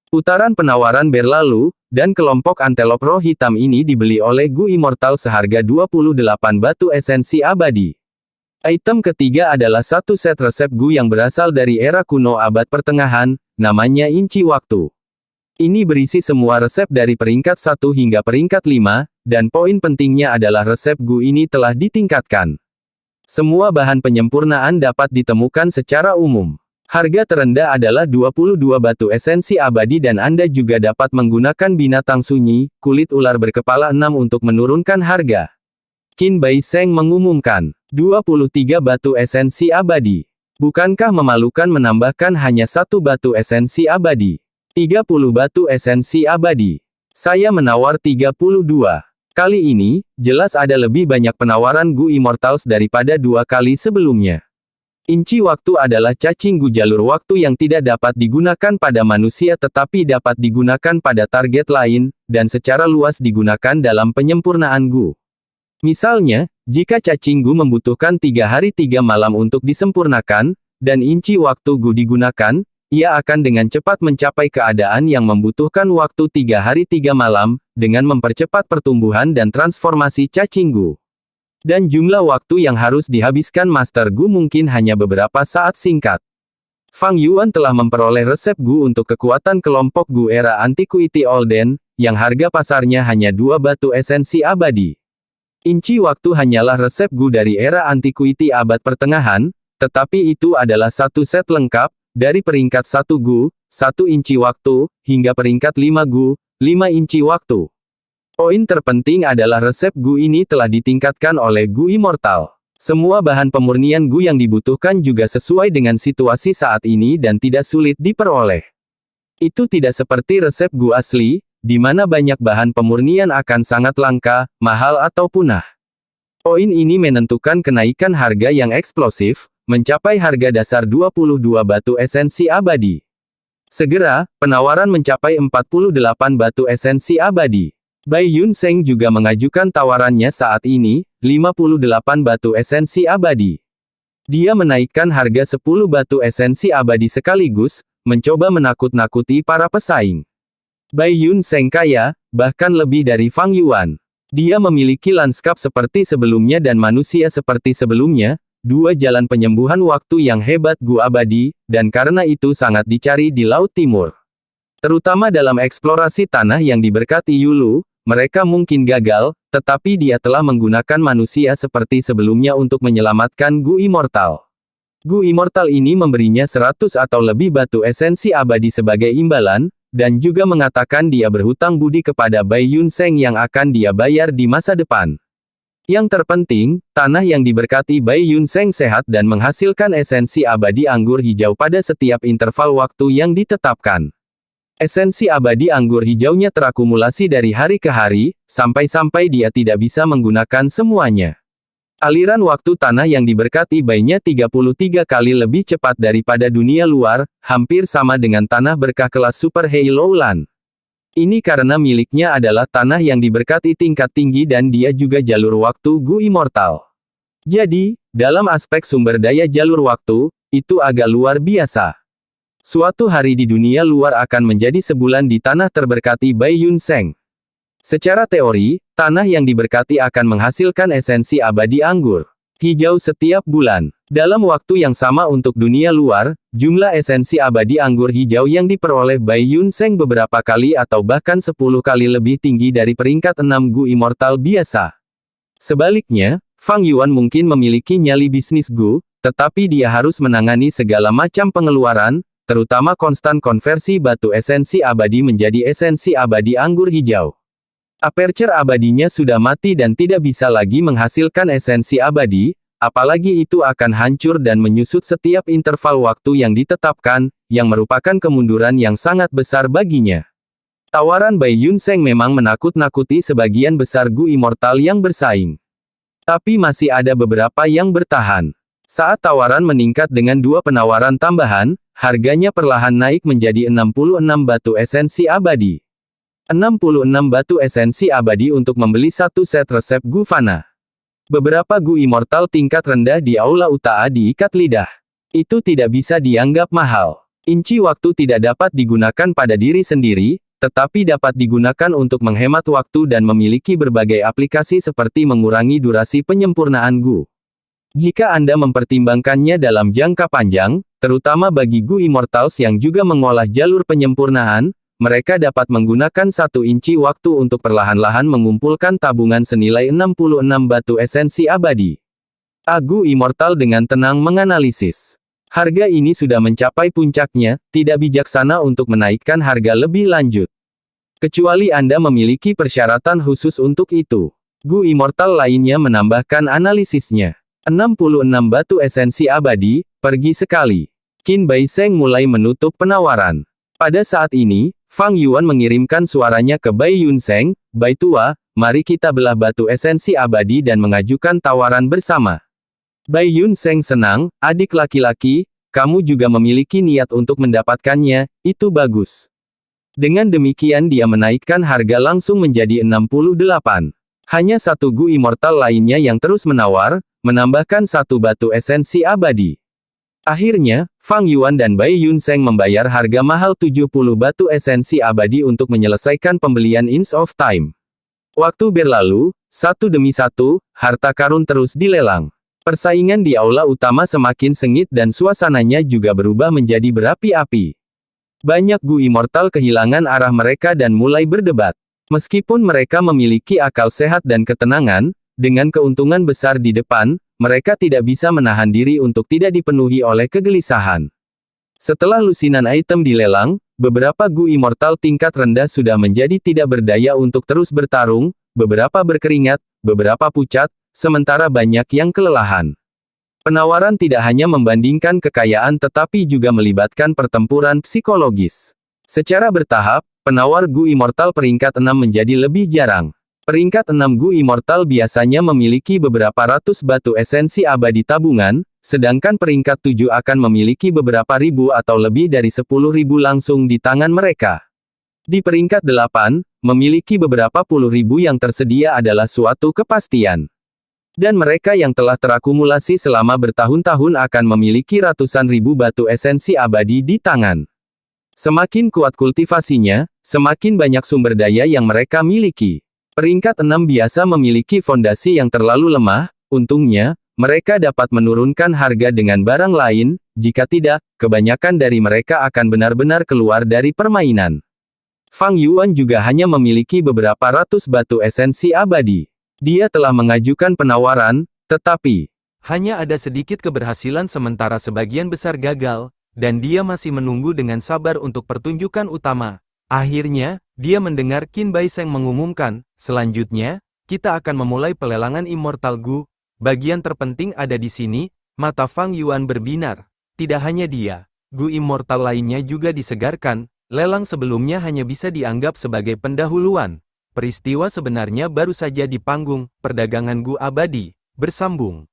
Putaran penawaran berlalu, dan kelompok antelop roh hitam ini dibeli oleh Gu Immortal seharga 28 batu esensi abadi. Item ketiga adalah satu set resep Gu yang berasal dari era kuno abad pertengahan, namanya Inci Waktu. Ini berisi semua resep dari peringkat 1 hingga peringkat 5, dan poin pentingnya adalah resep Gu ini telah ditingkatkan. Semua bahan penyempurnaan dapat ditemukan secara umum. Harga terendah adalah 22 batu esensi abadi dan Anda juga dapat menggunakan binatang sunyi, kulit ular berkepala 6 untuk menurunkan harga. Qin Bai Sheng mengumumkan, 23 batu esensi abadi. Bukankah memalukan menambahkan hanya satu batu esensi abadi? 30 batu esensi abadi. Saya menawar 32. Kali ini, jelas ada lebih banyak penawaran Gu Immortals daripada 2 kali sebelumnya. Inci Waktu adalah cacing Gu jalur waktu yang tidak dapat digunakan pada manusia tetapi dapat digunakan pada target lain, dan secara luas digunakan dalam penyempurnaan Gu. Misalnya, jika cacing Gu membutuhkan 3 hari 3 malam untuk disempurnakan, dan Inci Waktu Gu digunakan, ia akan dengan cepat mencapai keadaan yang membutuhkan waktu 3 hari 3 malam, dengan mempercepat pertumbuhan dan transformasi cacing Gu. Dan jumlah waktu yang harus dihabiskan Master Gu mungkin hanya beberapa saat singkat. Fang Yuan telah memperoleh resep Gu untuk kekuatan kelompok Gu era Antiquity Olden, yang harga pasarnya hanya 2 batu esensi abadi. Inci Waktu hanyalah resep Gu dari era Antiquity abad pertengahan, tetapi itu adalah satu set lengkap, dari peringkat 1 Gu, 1 inci waktu, hingga peringkat 5 Gu, 5 inci waktu. Poin terpenting adalah resep Gu ini telah ditingkatkan oleh Gu Immortal. Semua bahan pemurnian Gu yang dibutuhkan juga sesuai dengan situasi saat ini dan tidak sulit diperoleh. Itu tidak seperti resep Gu asli, di mana banyak bahan pemurnian akan sangat langka, mahal atau punah. Poin ini menentukan kenaikan harga yang eksplosif, mencapai harga dasar 22 batu esensi abadi. Segera, penawaran mencapai 48 batu esensi abadi. Bai Yun Sheng juga mengajukan tawarannya saat ini, 58 batu esensi abadi. Dia menaikkan harga 10 batu esensi abadi sekaligus, mencoba menakut-nakuti para pesaing. Bai Yun Sheng kaya, bahkan lebih dari Fang Yuan. Dia memiliki lanskap seperti sebelumnya dan manusia seperti sebelumnya, 2 jalan penyembuhan waktu yang hebat Gu abadi, dan karena itu sangat dicari di Laut Timur. Terutama dalam eksplorasi tanah yang diberkati Yulu, mereka mungkin gagal, tetapi dia telah menggunakan manusia seperti sebelumnya untuk menyelamatkan Gu Immortal. Gu Immortal ini memberinya 100 atau lebih batu esensi abadi sebagai imbalan, dan juga mengatakan dia berhutang budi kepada Bai Yun Sheng yang akan dia bayar di masa depan. Yang terpenting, tanah yang diberkati Bai Yun Sheng sehat dan menghasilkan esensi abadi anggur hijau pada setiap interval waktu yang ditetapkan. Esensi abadi anggur hijaunya terakumulasi dari hari ke hari, sampai-sampai dia tidak bisa menggunakan semuanya. Aliran waktu tanah yang diberkati Bai-nya 33 kali lebih cepat daripada dunia luar, hampir sama dengan tanah berkah kelas Super Hei Lowland. Ini karena miliknya adalah tanah yang diberkati tingkat tinggi dan dia juga jalur waktu Gu Immortal. Jadi, dalam aspek sumber daya jalur waktu, itu agak luar biasa. Suatu hari di dunia luar akan menjadi sebulan di tanah terberkati Bai Yun Sheng. Secara teori, tanah yang diberkati akan menghasilkan esensi abadi anggur hijau setiap bulan. Dalam waktu yang sama untuk dunia luar, jumlah esensi abadi anggur hijau yang diperoleh Bai Yun Sheng beberapa kali atau bahkan 10 kali lebih tinggi dari peringkat 6 Gu Immortal biasa. Sebaliknya, Fang Yuan mungkin memiliki nyali bisnis Gu, tetapi dia harus menangani segala macam pengeluaran, terutama konstan konversi batu esensi abadi menjadi esensi abadi anggur hijau. Aperture abadinya sudah mati dan tidak bisa lagi menghasilkan esensi abadi, apalagi itu akan hancur dan menyusut setiap interval waktu yang ditetapkan, yang merupakan kemunduran yang sangat besar baginya. Tawaran Bai Yunseng memang menakut-nakuti sebagian besar Gu Immortal yang bersaing. Tapi masih ada beberapa yang bertahan. Saat tawaran meningkat dengan 2 penawaran tambahan, harganya perlahan naik menjadi 66 batu esensi abadi. 66 batu esensi abadi untuk membeli 1 set resep Gu Fana. Beberapa Gu Immortal tingkat rendah di Aula Utaa diikat lidah. Itu tidak bisa dianggap mahal. Inci waktu tidak dapat digunakan pada diri sendiri, tetapi dapat digunakan untuk menghemat waktu dan memiliki berbagai aplikasi seperti mengurangi durasi penyempurnaan Gu. Jika Anda mempertimbangkannya dalam jangka panjang, terutama bagi Gu Immortals yang juga mengolah jalur penyempurnaan, mereka dapat menggunakan 1 inci waktu untuk perlahan-lahan mengumpulkan tabungan senilai 66 batu esensi abadi. Gu Immortal dengan tenang menganalisis. Harga ini sudah mencapai puncaknya, tidak bijaksana untuk menaikkan harga lebih lanjut. Kecuali Anda memiliki persyaratan khusus untuk itu. Gu Immortal lainnya menambahkan analisisnya. 66 batu esensi abadi, pergi sekali. Qin Bai Sheng mulai menutup penawaran. Pada saat ini, Fang Yuan mengirimkan suaranya ke Bai Yunseng, "Bai Tua, mari kita belah batu esensi abadi dan mengajukan tawaran bersama." Bai Yunseng senang, "Adik laki-laki, kamu juga memiliki niat untuk mendapatkannya, itu bagus." Dengan demikian dia menaikkan harga langsung menjadi 68. Hanya 1 Gu Immortal lainnya yang terus menawar, menambahkan 1 batu esensi abadi. Akhirnya, Fang Yuan dan Bai Yunseng membayar harga mahal 70 batu esensi abadi untuk menyelesaikan pembelian Inch of Time. Waktu berlalu, satu demi satu, harta karun terus dilelang. Persaingan di aula utama semakin sengit dan suasananya juga berubah menjadi berapi-api. Banyak Gu Immortal kehilangan arah mereka dan mulai berdebat. Meskipun mereka memiliki akal sehat dan ketenangan, dengan keuntungan besar di depan, mereka tidak bisa menahan diri untuk tidak dipenuhi oleh kegelisahan. Setelah lusinan item dilelang, beberapa Gu Immortal tingkat rendah sudah menjadi tidak berdaya untuk terus bertarung, beberapa berkeringat, beberapa pucat, sementara banyak yang kelelahan. Penawaran tidak hanya membandingkan kekayaan tetapi juga melibatkan pertempuran psikologis. Secara bertahap, penawar Gu Immortal peringkat 6 menjadi lebih jarang. Peringkat 6 Gu Immortal biasanya memiliki beberapa ratus batu esensi abadi tabungan, sedangkan peringkat 7 akan memiliki beberapa ribu atau lebih dari 10.000 langsung di tangan mereka. Di peringkat 8, memiliki beberapa puluh ribu yang tersedia adalah suatu kepastian. Dan mereka yang telah terakumulasi selama bertahun-tahun akan memiliki ratusan ribu batu esensi abadi di tangan. Semakin kuat kultivasinya, semakin banyak sumber daya yang mereka miliki. Peringkat 6 biasa memiliki fondasi yang terlalu lemah, untungnya, mereka dapat menurunkan harga dengan barang lain, jika tidak, kebanyakan dari mereka akan benar-benar keluar dari permainan. Fang Yuan juga hanya memiliki beberapa ratus batu esensi abadi. Dia telah mengajukan penawaran, tetapi hanya ada sedikit keberhasilan sementara sebagian besar gagal, dan dia masih menunggu dengan sabar untuk pertunjukan utama. Akhirnya, dia mendengar Qin Bai Sheng mengumumkan, "Selanjutnya, kita akan memulai pelelangan Immortal Gu. Bagian terpenting ada di sini." Mata Fang Yuan berbinar. Tidak hanya dia, Gu Immortal lainnya juga disegarkan. Lelang sebelumnya hanya bisa dianggap sebagai pendahuluan. Peristiwa sebenarnya baru saja di panggung perdagangan Gu abadi. Bersambung.